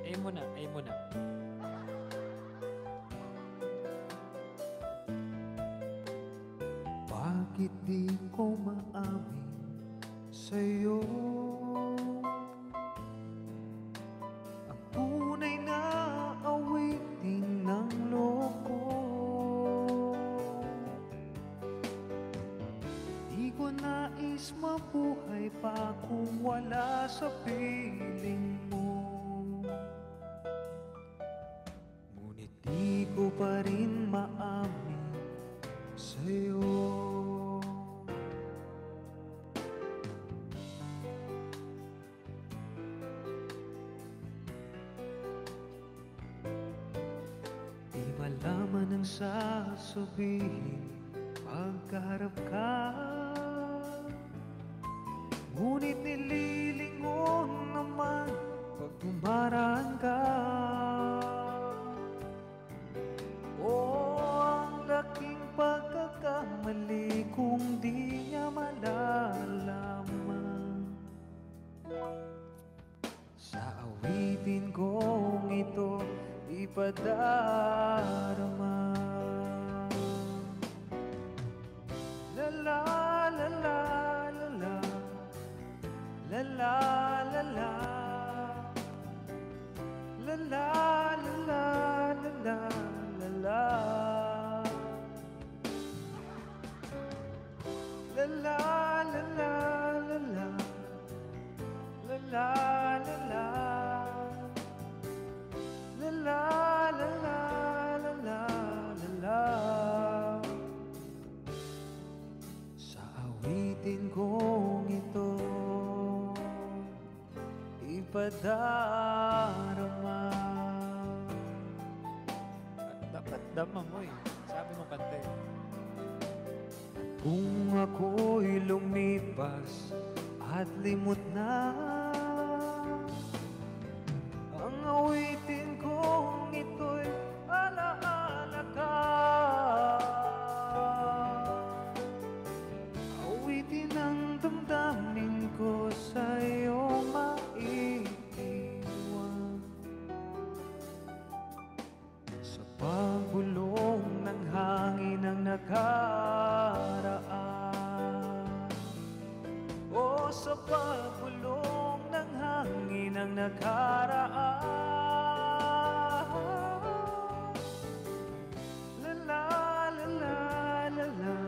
A muna, A muna. Bakit di ko maamin sa'yo ang tunay na awitin ng loko? Di ko nais mabuhay pa kung wala sa piling mo, ngunit di ko pa rin maamin sa'yo. Di malaman ang sasabihin pagkaharap ka, ngunit nililingon naman pag dumaraan ka. Ang laking pagkakamali kung di niya malalaman. Sa awitin kong ito ipadarama. La la la la la la, la la la la, la la la la la la la la. La la la la la la, la la la la, la la la la la la la la. Sa awitin kong ito ipadarama. Dapat dama mo eh. Sabi mo kante. Kung ako'y lumipas at limot na, ang awitin kong ito'y alaala ka. Awitin ang damdamin ko sa'yo maiiwan. Sa pagbulong ng hangin ng nakaraan, o sa pagbulong ng hangin ng nakaraan. La la la la la la,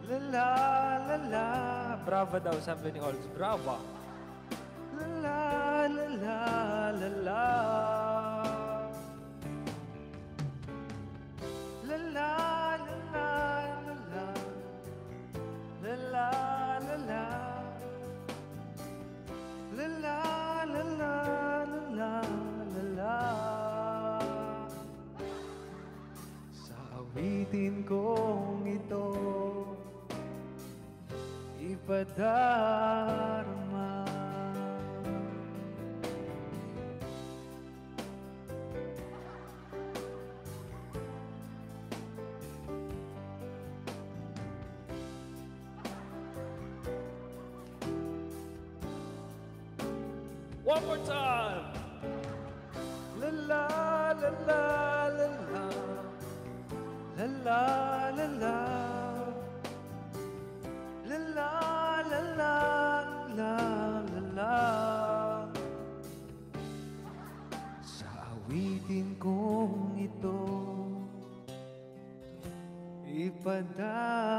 la la la la. Brava daw, sabi ni Olds. Brava. La la la la la la. La la la la la la. La la la la. La la la la la la la la. Sa awitin kong ito ipadarama. One more time! La la la la la la. La la la la. La la la la la la la. Sa awitin kong ito ipadarama.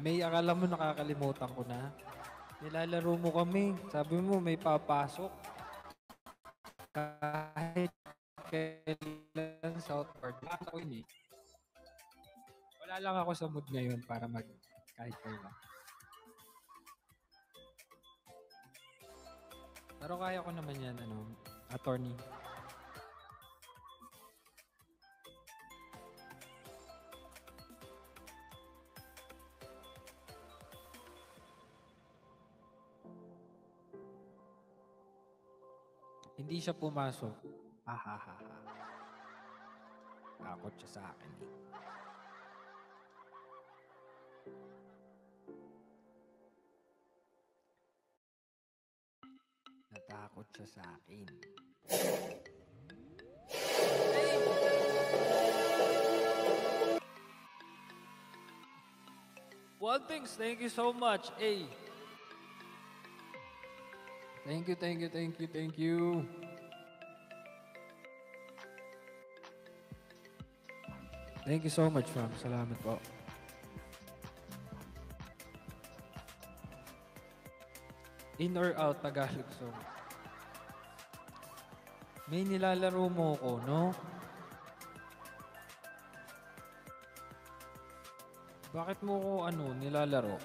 May akala mo nakakalimutan ko na. Nilalaro mo kami. Sabi mo may papasok. Kahit kailan Southward. Ako yun eh. Wala lang ako sa mood ngayon para kahit kailan. Pero kaya ko naman yan, attorney. Hindi siya pumasok. Takot siya sa akin eh. Natakot siya sa akin. One things, thank you so much. Hey. Thank you, thank you, thank you, thank you. Thank you so much, ma'am. Salamat po. In or out, Tagalog song. May nilalaro mo ko, no? Bakit mo ko nilalaro?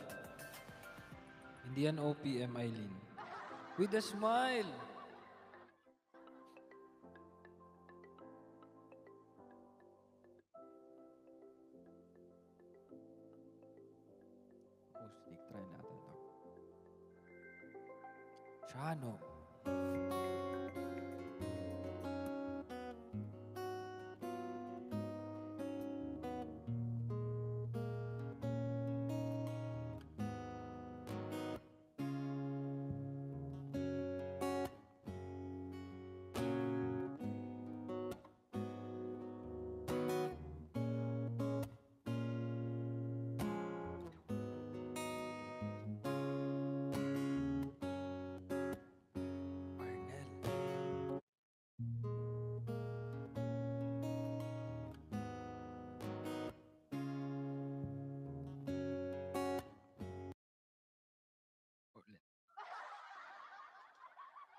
Hindi yan OPM, Eileen. With a smile. Acoustic, try natin to. Shano. Arnel.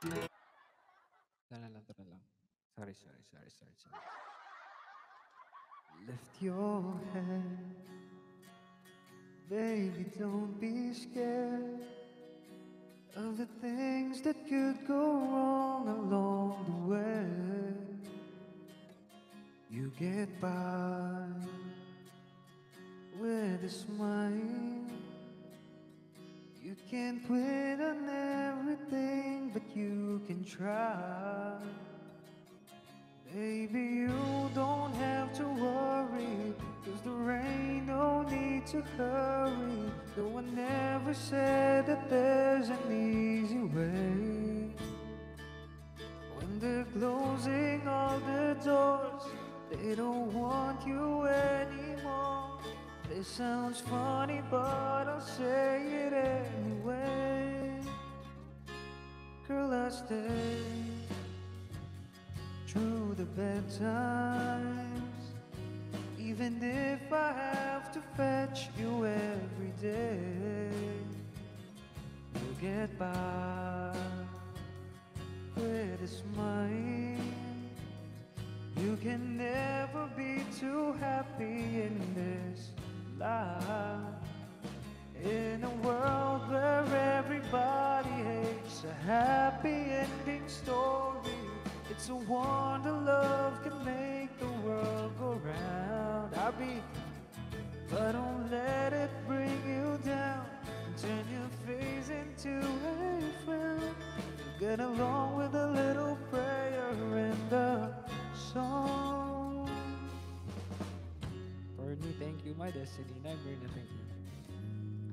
Tara lang, tara lang. Sorry. Lift your head, baby, don't be scared of the things that could go wrong along the way. You get by with a smile. You can't win on everything, but you can try. Baby, you don't have to worry, 'cause there ain't no need to hurry. No one ever said that there's an easy way. When they're closing all the doors, they don't want you anymore. This sounds funny, but I'll say it anyway. Girl, I stay through the bad times, even if I have to fetch you every day. You'll get by with a smile. You can never be too happy in this life. In a world where everybody hates a happy ending story, it's a wonder love can make the world go round. But don't let it bring you down and turn your face into a frown. Get along with a little prayer and a song. Bernie, thank you. My Destiny. Bernie, thank you.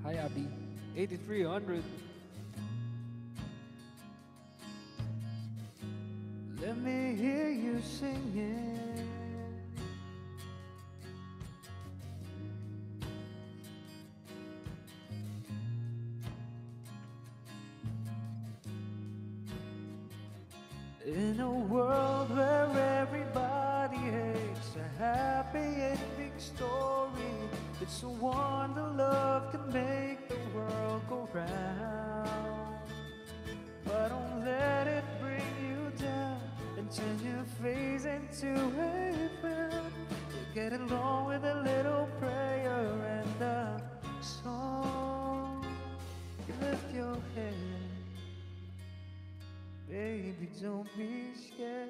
Hi, Abby. 8300. Let me hear you singing. In a world where everybody hates a happy ending story, it's a wonder love can make the world go round. But don't let it bring you down and turn your face into a frown. You get along with a little prayer and a song. You lift your head, baby, don't be scared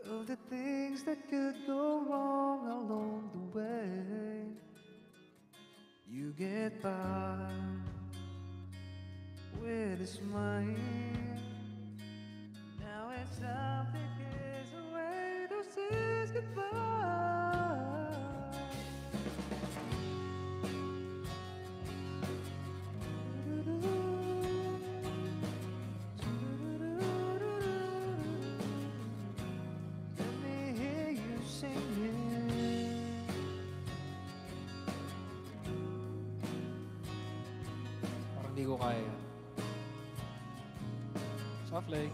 of the things that could go wrong along the way. You get by with a smile. Now it's time to kiss away those tears goodbye. Let me hear you singing. Parang di ko kaya. Soft like.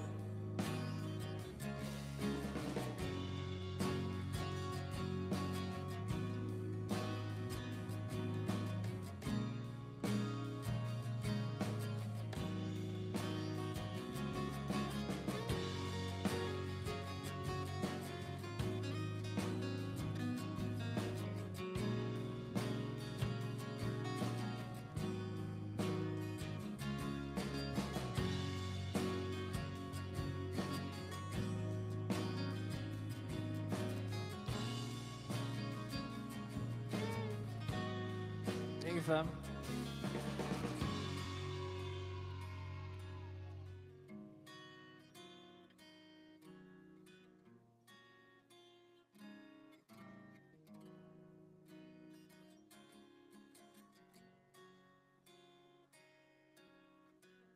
Thank you, fam.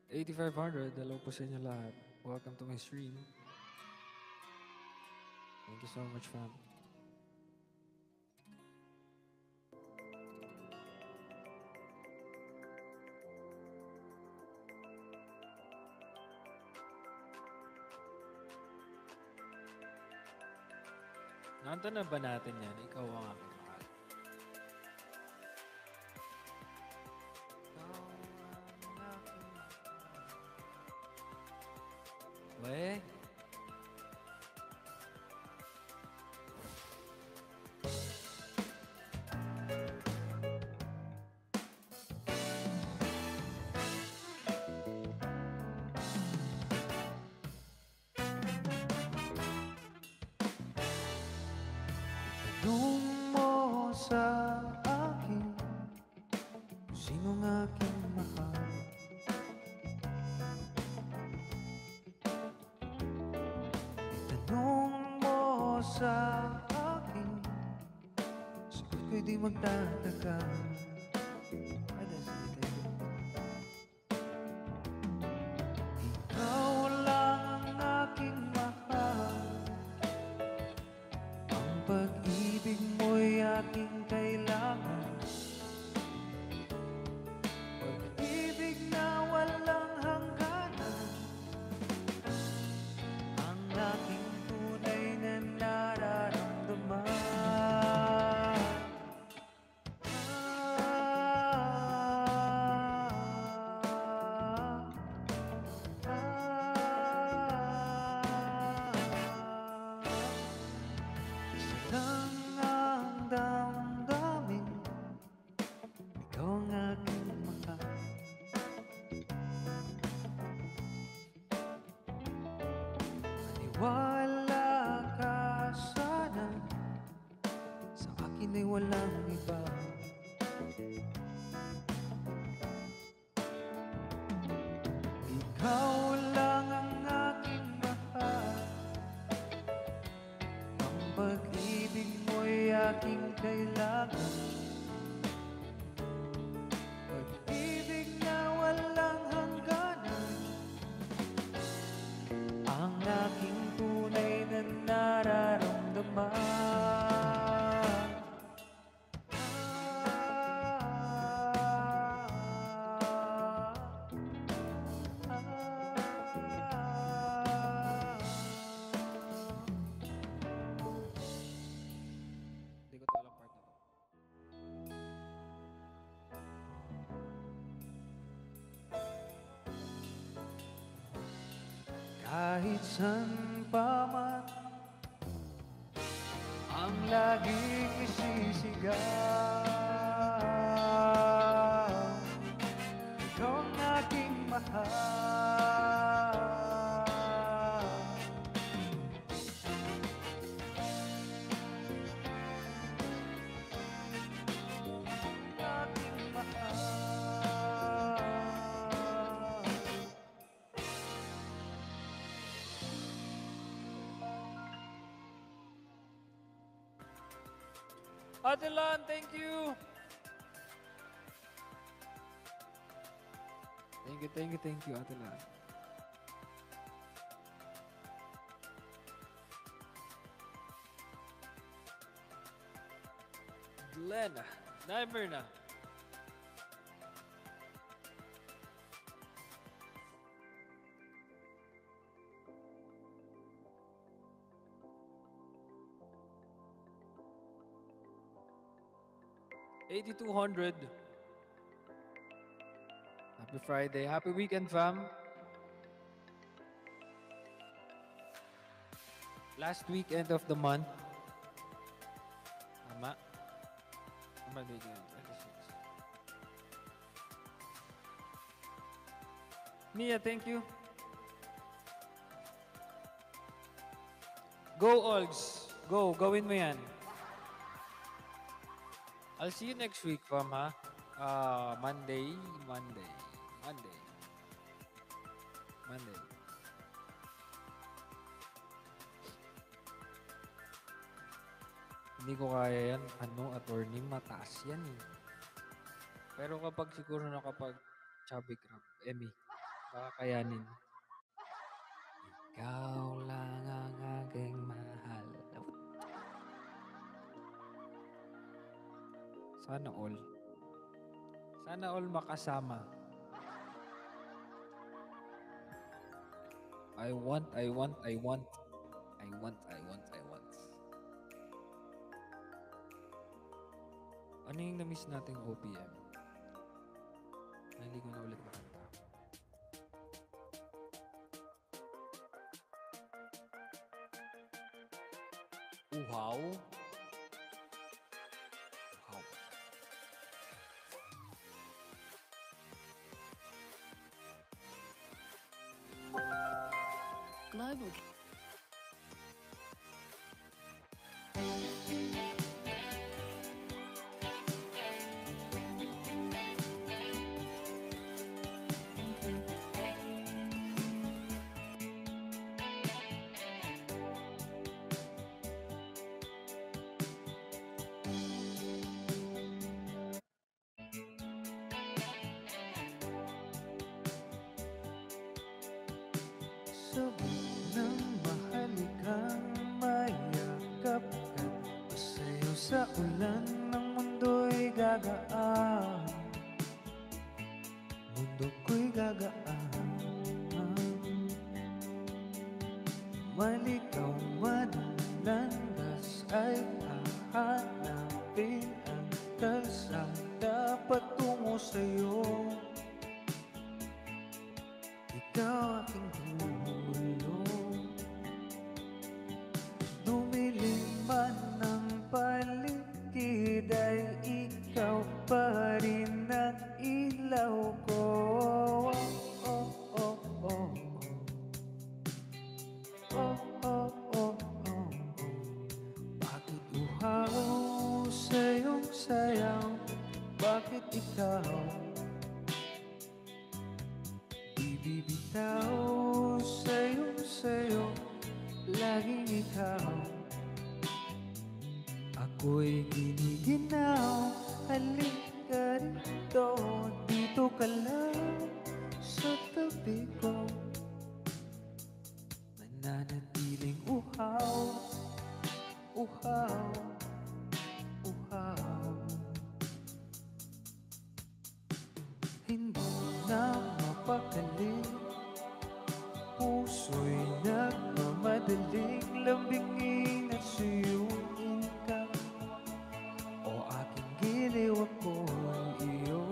$8,500. Hello po sa inyo lahat. Welcome to my stream. Thank you so much, fam. Nandun na ba natin yan? Ikaw ang aking mahal. Ikaw ang aking mahal. Okay. Tanong mo sa akin kung sinong aking mahal. Tanong mo sa akin, sagot ko'y di magtataka. Ay, that's it. Ikaw lang ang aking mahal. Ang pag-ibig mo'y aking kailangan. Pag-ibig na walang hangganan. Ang aking tunay na nararamdaman. Isa lang ang damdamin, ikaw ang aking mahal. Maniwala ka sana, sa akin ay walang iba. Ikaw lang ang aking mahal. Ang pag-ibig mo'y aking kailangan. Pag-ibig na walang hangganan. Ang aking tunay na nararamdaman. Hindi ko to alam part na to. Kahit san pa man ang laging isisigaw, ikaw ang aking mahal. Aking mahal. Ate Lan, thank you! Thank you, Ate Lan. Glenn, Nightmare na. $8,200. Happy Friday. Happy weekend, fam. Last weekend of the month. Tama. Tama din yun. 26. Mia, thank you. Go, Olgs. Go. Gawin mo yan. I'll see you next week, fam, ha? Monday. Hindi ko kaya yan. Attorney, mataas yan eh. Pero kapag siguro chubby crab, Emmy, baka kayanin. Ikaw lang ang aking mahal. Sana all. Sana all makasama. I want. Ano yung na-miss nating OPM? Hindi ko na ulit makanta. Uhaw? Uhaw. Global. Sabog ng mahalikang mayakap ka't pasayaw sa ulan ng mundo'y gagaan. Mundo ko'y gagaan. Malikaw man ang landas ay hahanapin ang kalsada patungo sa'yo. Ikaw aking hulog. Dumilim man ang paligid ay ikaw pa rin ang ilaw ko. Oh, oh, oh, oh. Oh, oh, oh, oh, oh. Bakit uhaw sa iyong sayaw? Bakit ikaw di bibitaw sa iyong sayo? Laging ikaw. Ako'y giniginaw. Halika rito, dito ka lang sa tabi ko. Mananatiling uhaw, uhaw, uhaw. Hindi na mapakali, puso'y nagmamadaling lambingin at suyuin ka. O aking giliw, ako'y iyo.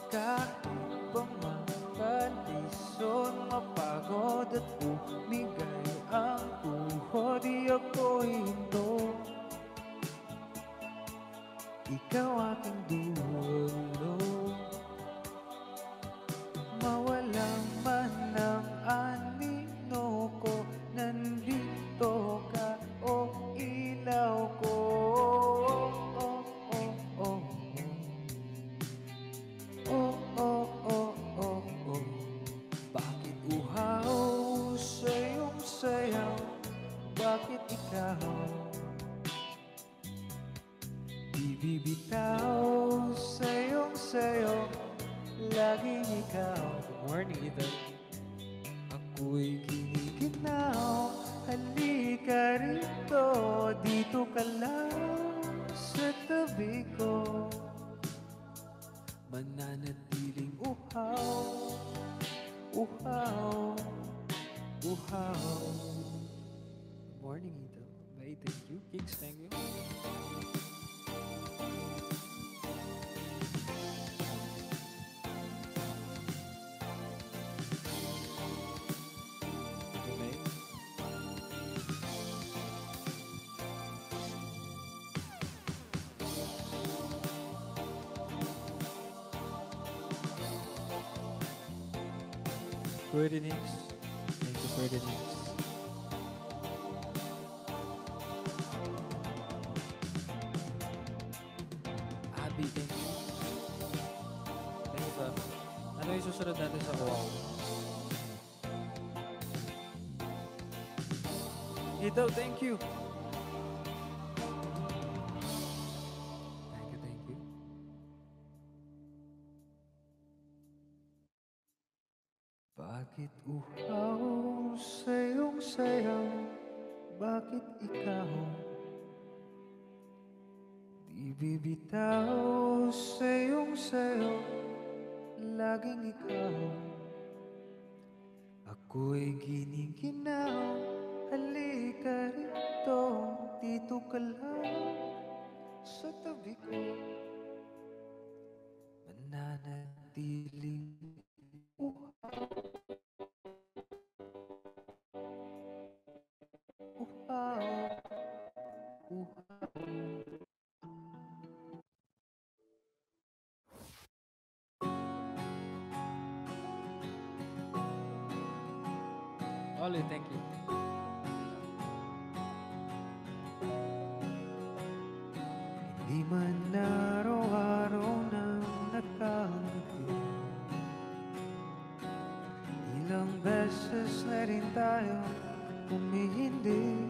Kahit pa makalisod, mapagod at umigay ang tuhod, di ako'y hinto. Ikaw aking dulo. Mawala man ang anino ko, nandito ka, o ilaw ko. Oh, oh, oh, oh. Oh, oh, oh, oh, oh. Bakit uhaw sa iyong sayaw? Bakit ikaw di bibitaw sa iyong sayo? Laging ikaw. Good morning, Ethan. Ako'y giniginaw. Halika rito, dito ka lang sa tabi ko. Mananatiling uhaw, uhaw, uhaw. Good morning, Ethan. Bye, thank you. Kicks, thank you. Good night. Pretty Nix. Thank you, Pretty Nix. Abby, thank you. Thank you, Fam. Ano yung susunod natin sa wow? Ito, thank you. Thank you, thank you. Bakit uhaw sa iyong sayaw? Bakit ikaw di bibitaw sa iyong sayo? Laging ikaw. Ako'y giniginaw. Halika rito, dito ka lang sa tabi ko. Mananatiling uhaw, Solid, thank you. Hindi man araw-araw nang nagkangiti, ilang beses na rin tayo humihindi.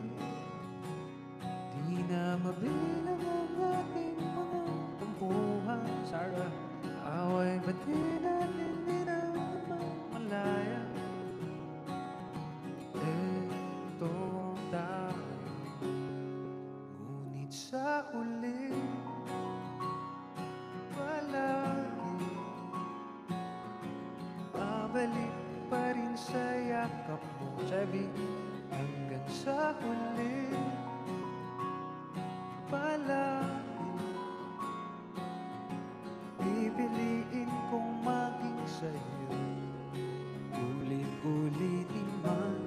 Di na mabilang ang ating mga tampuhan. Sarah. Away ba't di natin malaya? Eto tayo, ngunit sa huli palagi babalik pa rin sa yakap mo, Chevy. Hanggang sa huli palagi pipiliin kong maging sa'yo. Ulit-ulitin man,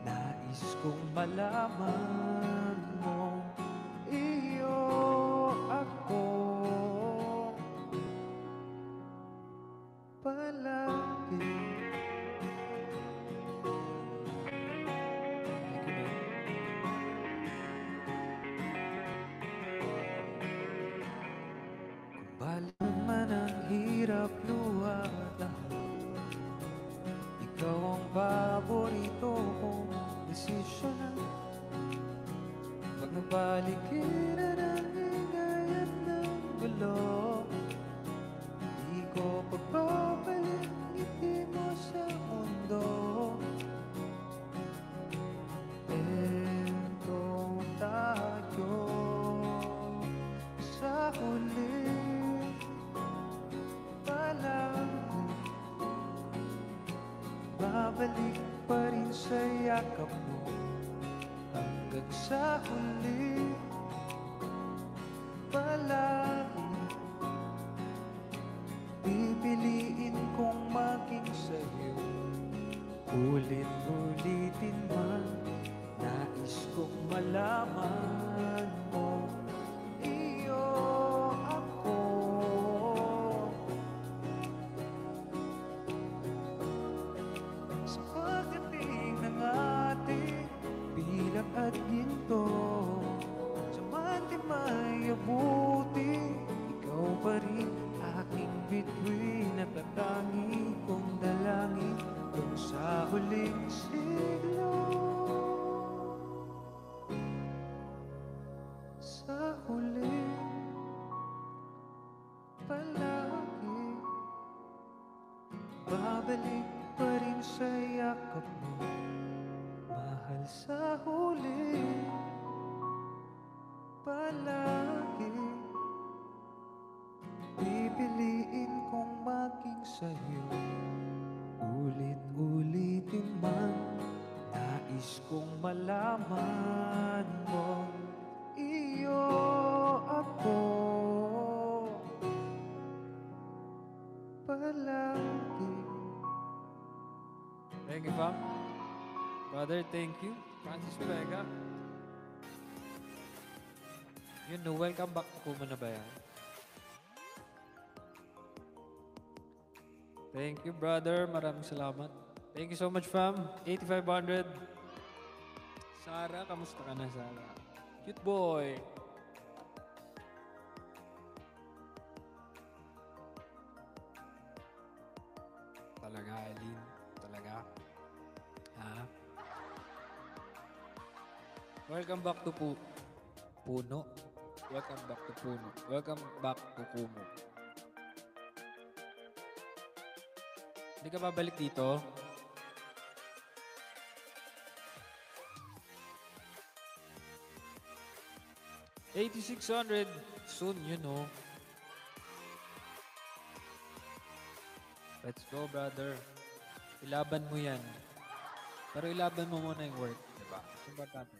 nais kong malaman mo, iyo ako palagi. Thank you, man. Kung balang man ang hirap luwatan, ikaw ang paborito kong desisyon. Pag nabalikiran ang ingay at ng gulo, di ko pagbabalik ngiti mo sa mundo. Eto tayo sa huli palagi babalik pa rin sa yakap mo. Hanggang sa huli palagi pipiliin kong maging sa'yo. Ulit-ulitin man, nais kong malaman mo, iyo ako sa pagdating ng ating bilang at ginto. Sa may abuti, ikaw pa rin aking bituin at tatangi kong dalangin kung sa huling siglo. Sa huli palagi babalik pa rin sa yakap mo, mahal. Sa huli palagi pipiliin kong maging sa'yo. Ulit-ulitin man, nais kong malaman mo, iyo ako palagi. Thank you, fam. Brother, thank you. Francis Vega. Yun, no, welcome back to Kuma na ba yan? Thank you, brother. Maraming salamat. Thank you so much, fam. 8,500. Sarah, kamusta ka na, Sarah? Cute boy. Talaga, Eileen. Talaga. Ha? Welcome back to Puno. Welcome back to Puno. Welcome back to Kumu. Hindi ka babalik dito? $8,600 soon, you know. Let's go, brother. Ilaban mo yan. Pero ilaban mo muna yung work, diba? Importante.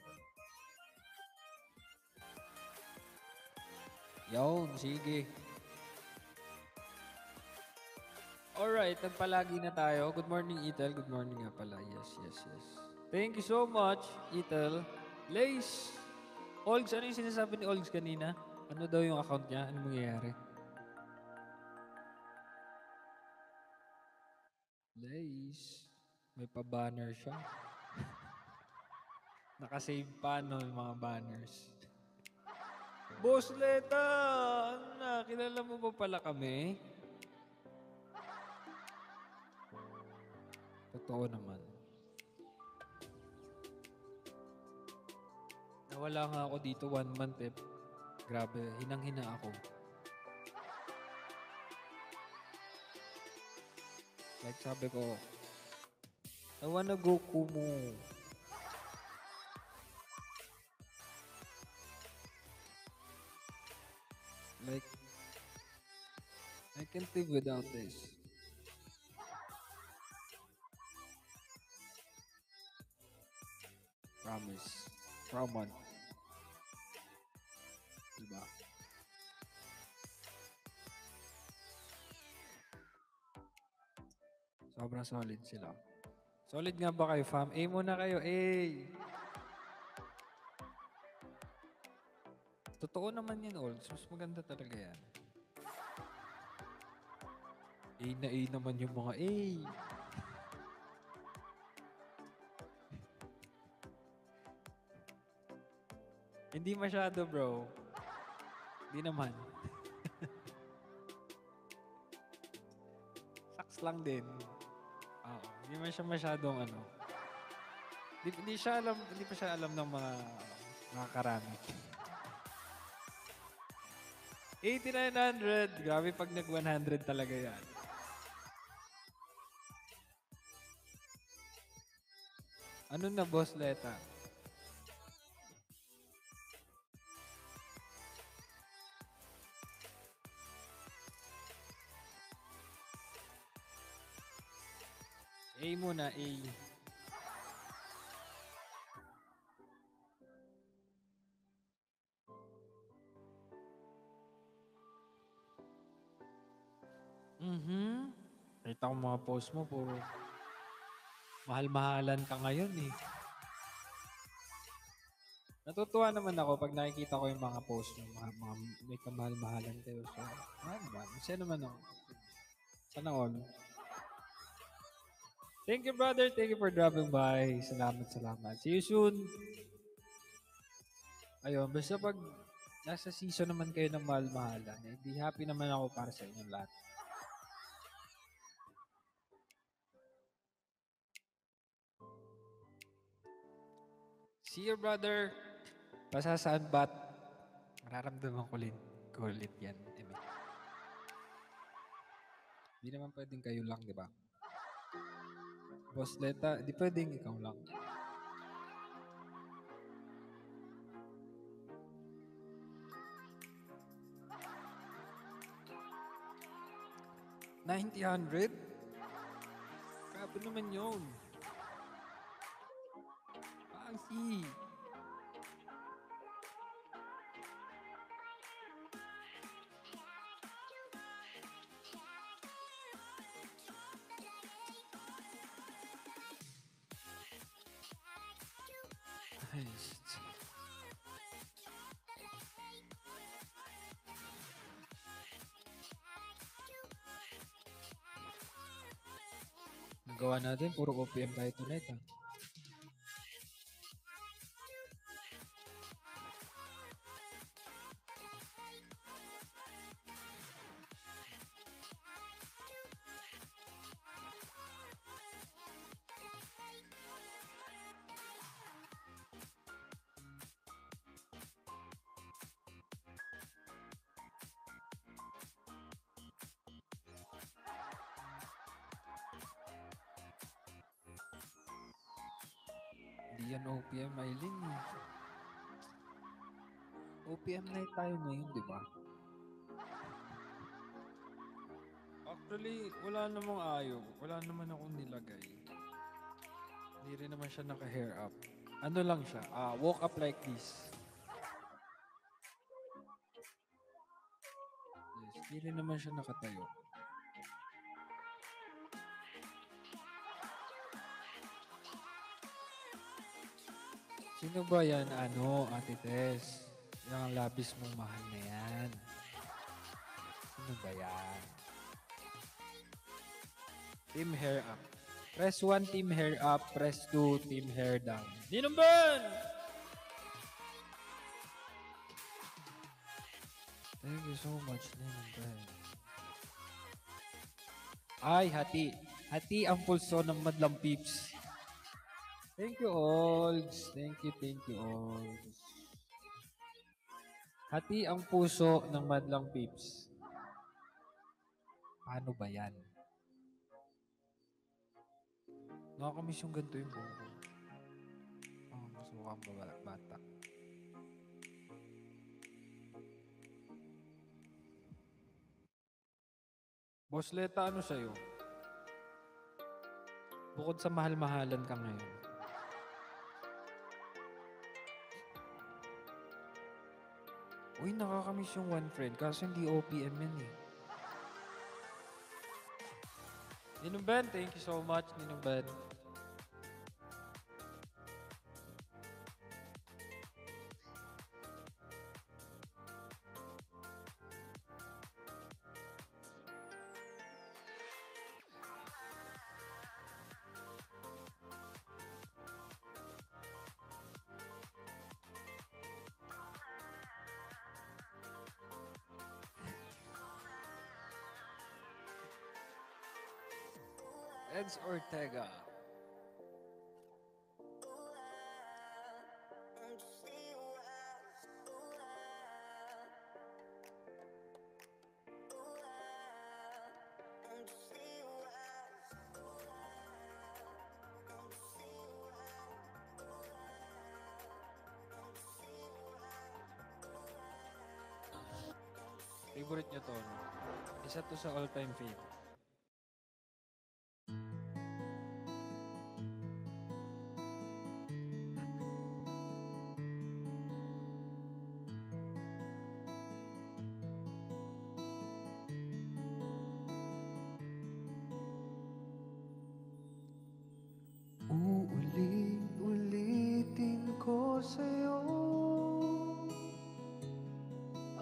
Yun, sige. Alright, nagpalagi na tayo. Good morning, Ethel. Good morning nga pala. Yes, yes, yes. Thank you so much, Ethel. Lace! Olgs, ano yung sinasabi ni Olgs kanina? Ano daw yung account niya? Ano mangyayari? Lace. May pa-banner siya. Nakasave pa no yung mga banners. Boss Leta! Ano na? Kilala mo ba pala kami? Totoo naman. Nawala nga ako dito 1 month eh. Grabe, hinang-hina ako. Like sabi ko, I wanna go Kumu. Like, I can't live without this. Promise. Promise. Diba? Sobrang solid sila. Solid nga ba kayo, fam? A muna kayo, A! Totoo naman yan, Olds. Mas maganda talaga yan. A na A naman yung mga A. Hindi masyado, bro. Hindi naman. Saks lang din. Oo. Hindi man siya masyadong ano. Hindi pa siya alam ng mga karami. 8,900. Grabe pag nag-100 talaga yan. Ano na, Boss Leta? A muna, A. Kita ko mga post mo, puro mahal-mahalan ka ngayon eh. Natutuwa naman ako pag nakikita ko yung mga post mo, mga may kamahal-mahalan kayo. So, ano ba? Masaya naman ako. Sana all. Thank you, brother. Thank you for dropping by. Salamat, salamat. See you soon. Ayun, basta pag nasa season naman kayo ng mahal-mahalan, eh, di happy naman ako para sa inyong lahat. See you, brother. Basta saan ba't mararamdaman ko ulit yan. I mean, di naman pwedeng kayo lang, di ba? Boss Leta, di pwedeng ikaw lang. $90? Grabe naman yun. Pangsi. Nice. Nagawa natin, puro OPM tayo tonight, ha? Hindi yan OPM, Aileen. OPM night tayo ngayon, di ba? Actually, wala namang ayaw. Wala naman akong nilagay. Hindi rin naman siya naka-hair up. Ano lang siya? Walk up like this. Yes, hindi rin naman siya nakatayo. Sino ba yan? Ano, Ate Tess? Yung labis mong mahal na yan. Sino ba yan? Team hair up. Press 1, team hair up. Press 2, team hair down. Ninong Ben! Thank you so much, Ninong Ben. Ay, hati. Hati ang pulso ng madlang peeps. Thank you, Olgs. Thank you, Olgs. Hati ang puso ng madlang peeps. Paano ba yan? Nakakamiss yung ganito yung buko. Oh, mas mukhang bata. Boss Leta, ano sa'yo? Bukod sa mahal-mahalan ka ngayon. Uy, nakakamiss yung one friend kaso hindi OPM yan eh. Ninong Ben, thank you so much, Ninong Ben. Eds Ortega. Favorite nyo to, no? Isa to sa all-time favorite. Uulit-ulitin ko sa'yo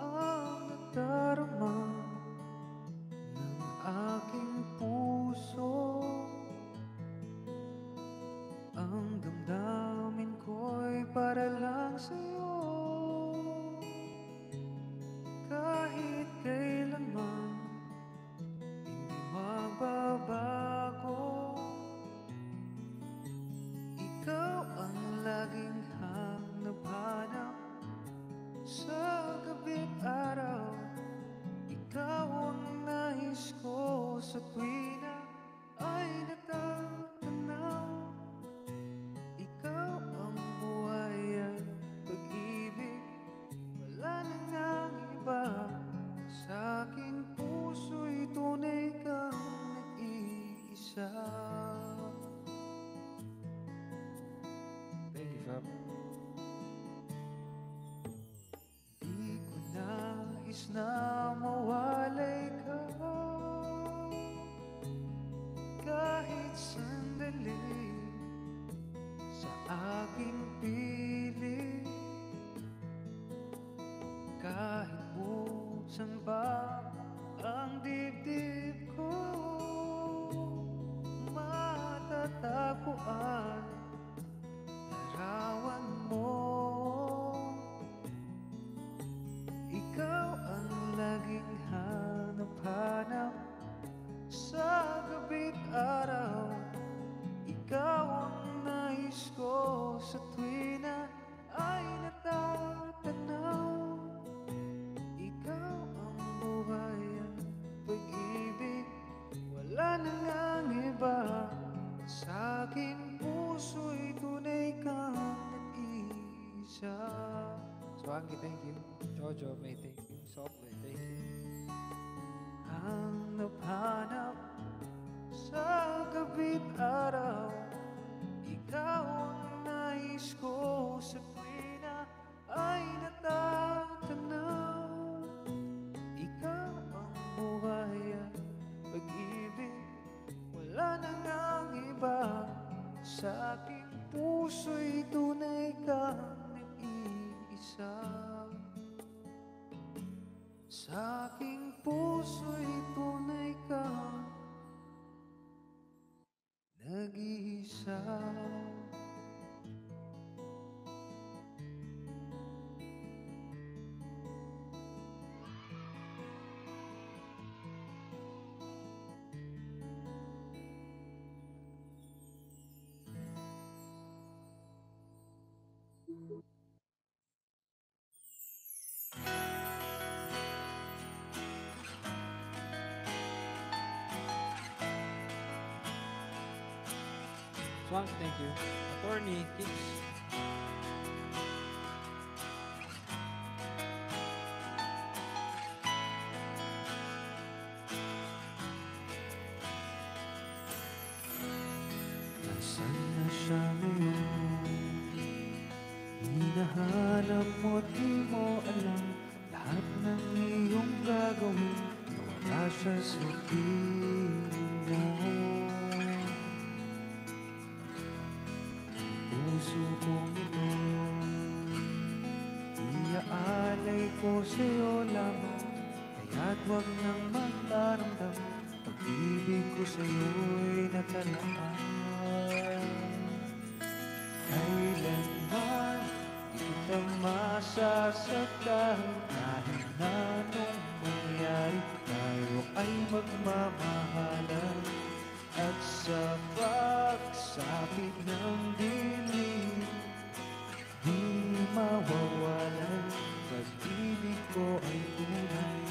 ang nadarama ng aking puso. Ang damdamin ko'y para lang sa'yo. Kahit kailanman hindi magbabago. Ikaw ang laging hanap-hanap sa gabi't araw. Ikaw ang nais ko sa tuwing na ay natatanaw. Ikaw ang buhay at pag-ibig, wala nang ang iba. Sa aking puso'y tunay kang nag-iisa. Thank you, Fab. Di ko nais na mawalay ka kahit sandali sa aking piling. Kahit buksan pa ang dibdib ko, matatagpuan larawan mo. Ikaw ang laging hanap-hanap sa gabi't araw. Ikaw ang nais ko sa tuwing na ay natatanaw. Ikaw ang buhay at pag-ibig, wala nang ang iba. Sa aking puso'y tunay kang nag-iisa. Swangy, thank you. Jojo, may thank you. Sople, thank you. Hanap-hanap sa gabi't araw. Ikaw ang nais ko sa tuwing na ay natatanaw. Ikaw ang buhay at pag-ibig, wala nang ang iba. Sa aking puso'y tunay kang nag-iisa. Sa aking puso'y tunay kang nag-iisa. mag-isa. Swank, thank you. Attorney, Kicks. Nasaan na siya ngayon? Hinahanap mo, di mo alam lahat ng iyong gagawin. Nawala siya sa piling mo. Puso kong ito, iaalay ko sa'yo lamang. Kaya't wag nang magtaramdam, pag-ibig ko sa'yo'y natalaan. Kailanman di kita masasaktan, kahit na anong mangyari, tayo ay magmamahalan. At sa pagsapit ng dilim, di mawawalay, pag-ibig ko ay tunay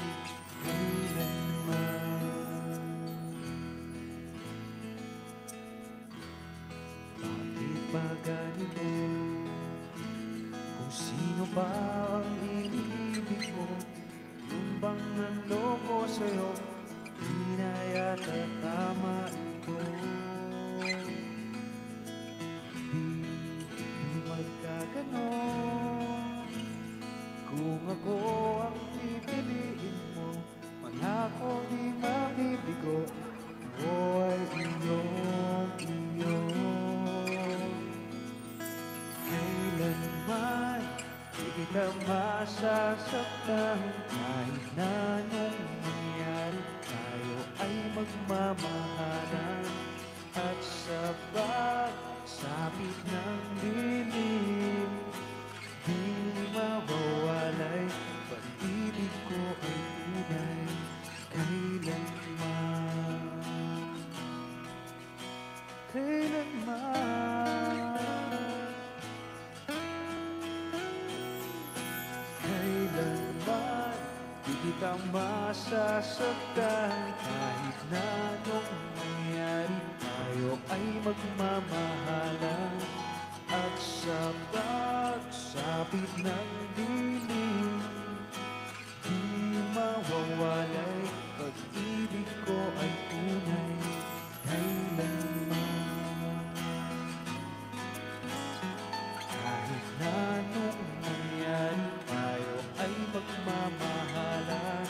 kailanman. Bakit ba ganito? Kung sino ba ang iniibig mo? Yung bang nanloko sa'yo? Di na yata tama ito. Di magkaganon. Kung ako ang pipiliin mo, pangako di mabibigo, ako ay iyong. Kailanman di kita masasaktan, kahit na anong mangyari, tayo ay magmamahalan. At sa pagsapit ng dilim, di mawawalay, pag-ibig ko ay tunay kailanman. Kailanman di kita masasaktan, kahit na anong mangyari, tayo ay magmamahalan. At sa pagsapit ng dilim, di mawawalay, pag-ibig ko ay tunay kailanman. Kahit na anong mangyari, tayo ay magmamahalan.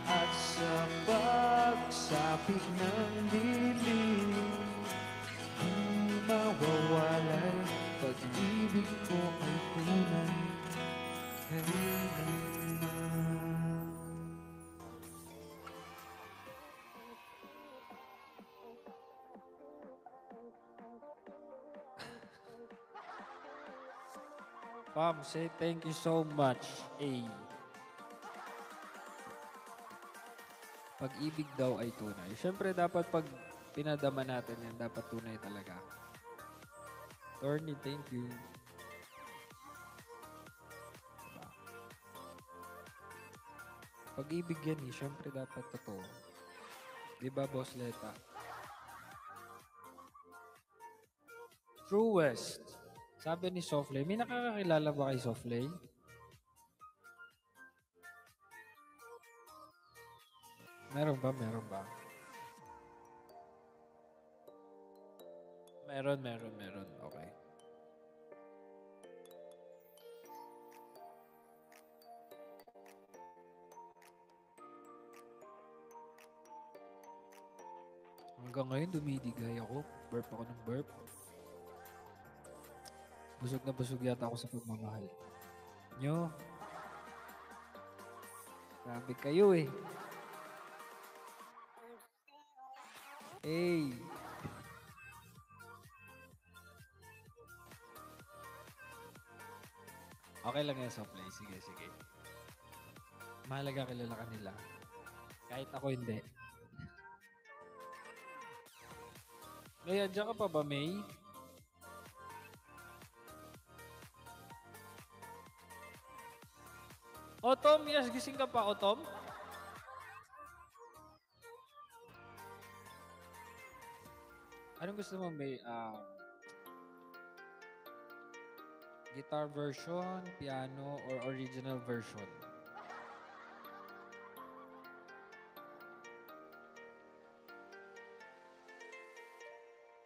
At sa pagsapit ng dilim, di mawawalay, pag-ibig ko ay tunay kailanman. Pam, say thank you so much. Pag-ibig daw ay tunay. Siyempre, dapat pag pinadama natin yan, dapat tunay talaga. Attorney, thank you. Diba? Pag-ibig yan eh, siyempre dapat totoo. Diba, Boss Leta? Truest. Sabi ni Soflay, may nakakakilala ba kay Soflay? Meron ba? Meron ba? Meron. Okay. Hanggang ngayon, dumidigay ako. Burp ako ng burp. Busog na busog yata ako sa pagmamahal nyo. Grabe kayo eh. Hey. Okay lang yan sa play. Sige, sige. Mahalaga kilala ka nila. Kahit ako hindi. May adya ka pa ba, May? O, Tom, yes, gising ka pa, o, Tom? Anong gusto mo, May? Guitar version, piano, or original version?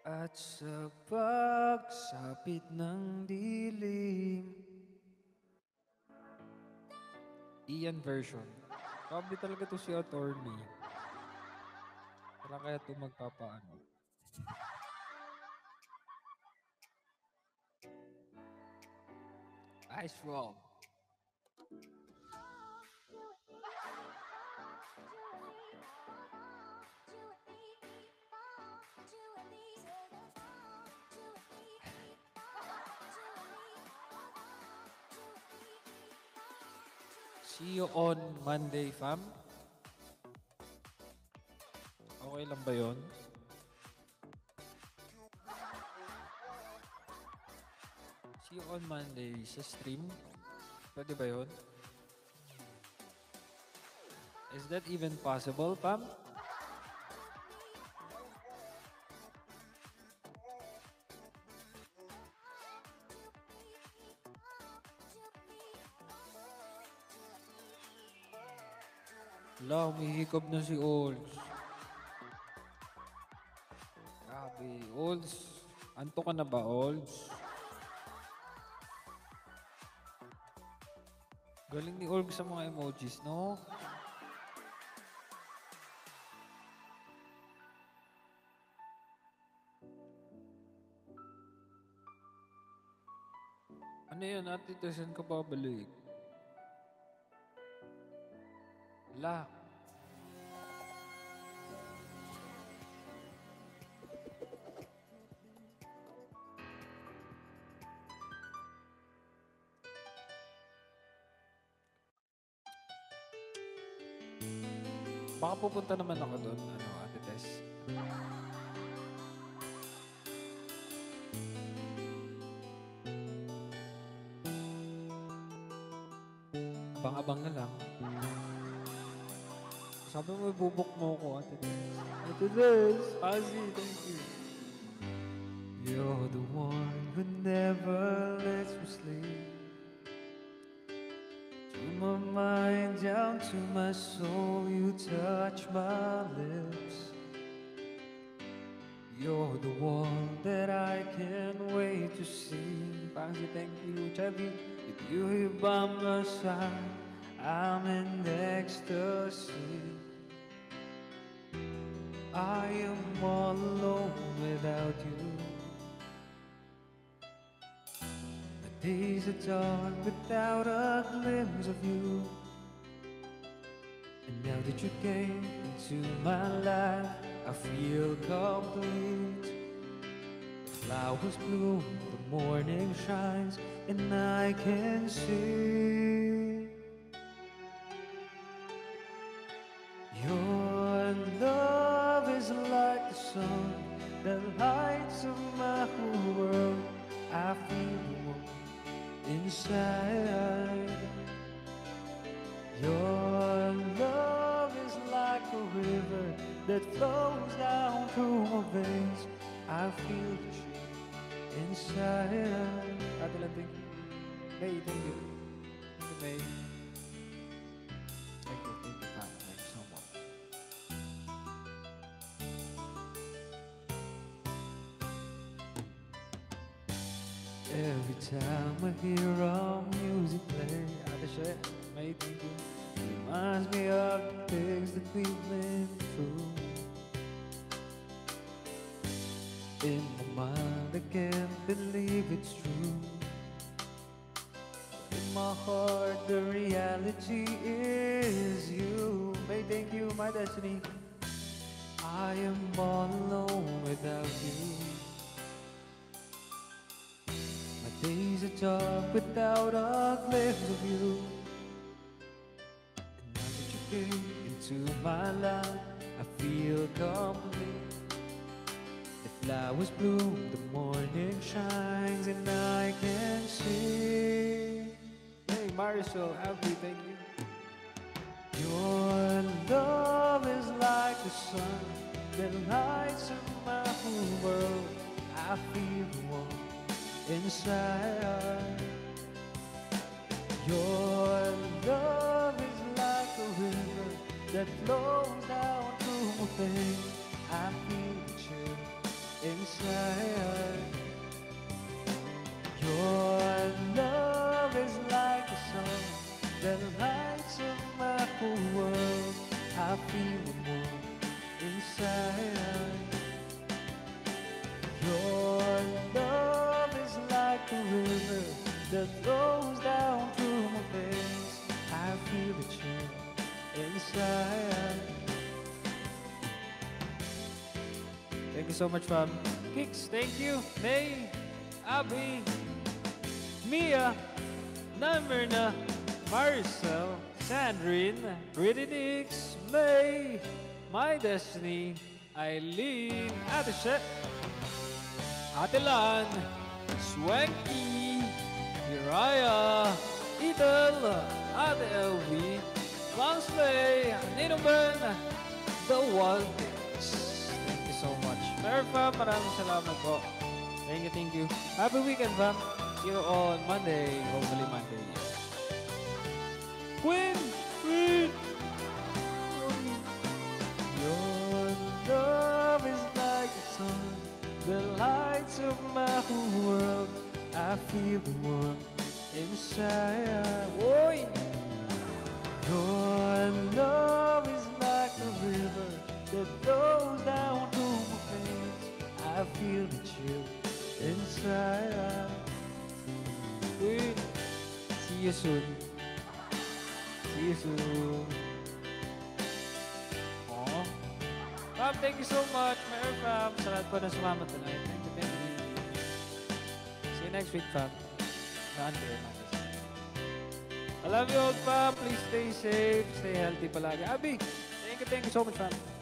At sa pagsapit ng dilim, Ian version. Sabi talaga to si attorney. Wala kaya ito magpapaano. Ice roll. See you on Monday, fam. Okay lang ba yun? See you on Monday sa stream. Pwede ba yun? Is that even possible, fam? Wala, umihikab na si Olds. Grabe, Olds. Anto ka na ba, Olds? Galing ni Olg sa mga emojis, no? Ano yun, Ate Tess? Saan ka babalik? Wala. Baka pupunta naman ako doon, Ate Tess. Abang-abang na lang. Sabi mo, ibubok mo ko, Ate Tess. Ate Tess, Ozzy, thank you. you're the one who never lets me sleep. To my mind, down to my soul, you touch my lips. You're the one that I can't wait to see. Pangsi, thank you. Chevy. With you here by my side, I'm in ecstasy. I am all alone without you. The days are dark without a glimpse of you. And now that you came into my life, I feel complete. The flowers bloom, the morning shines, and I can see your love is like the sun that lights up my whole world. I feel warm inside. Your love is like a river that flows down through my veins. I feel the chill inside. Ate lang, thank you. May, thank you. Thank you, May. Thank you, Pam. Thank you so much. Every time I hear our music play, Ate She, May, thank you. reminds me of the things that we've been through. In my mind, I can't believe it's true. In my heart, the reality is you. May, thank you. My Destiny. I am all alone without you. My days are dark without a glimpse of you. And now that you came into my life, I feel complete. The flowers bloom, the morning shines, and I can see Hey, Marisol, Abby, thank you. your love is like the sun that lights up my whole world. I feel warm inside. Your love is like a river that flows down through my veins. I feel the chill inside. Your love is like the sun that lights up my whole world. I feel the warm inside. Your love is like a river that flows down through my veins. I feel the chill inside. Thank you so much, fam. Kicks, thank you. May, Abby, Mia, Namirna, Marcel, Sandrine, Pretty Nix, May, My Destiny, Eileen, Ate Shep, Ate Lan, Swanky, Uriah, Idol, Ate LV, Lansley, Ninong The Waldings. Thank you so much. Fair fam, maraming salamat po. Thank you. Happy weekend, fam. See you on Monday. Hopefully Monday. Queen! Queen! Your love is like the sun that lights up my whole world. I feel the warmth inside. Oy! Your love is like a river that flows down through my veins. I feel the chill inside. Queen! See you soon. See you soon. Oh. Fam, thank you so much. Mayor fam, sa lahat po na sumama tonight. Thank you. See you next week, fam. I love you all, fam. Please stay safe, stay healthy palagi. Abby, thank you so much, fam.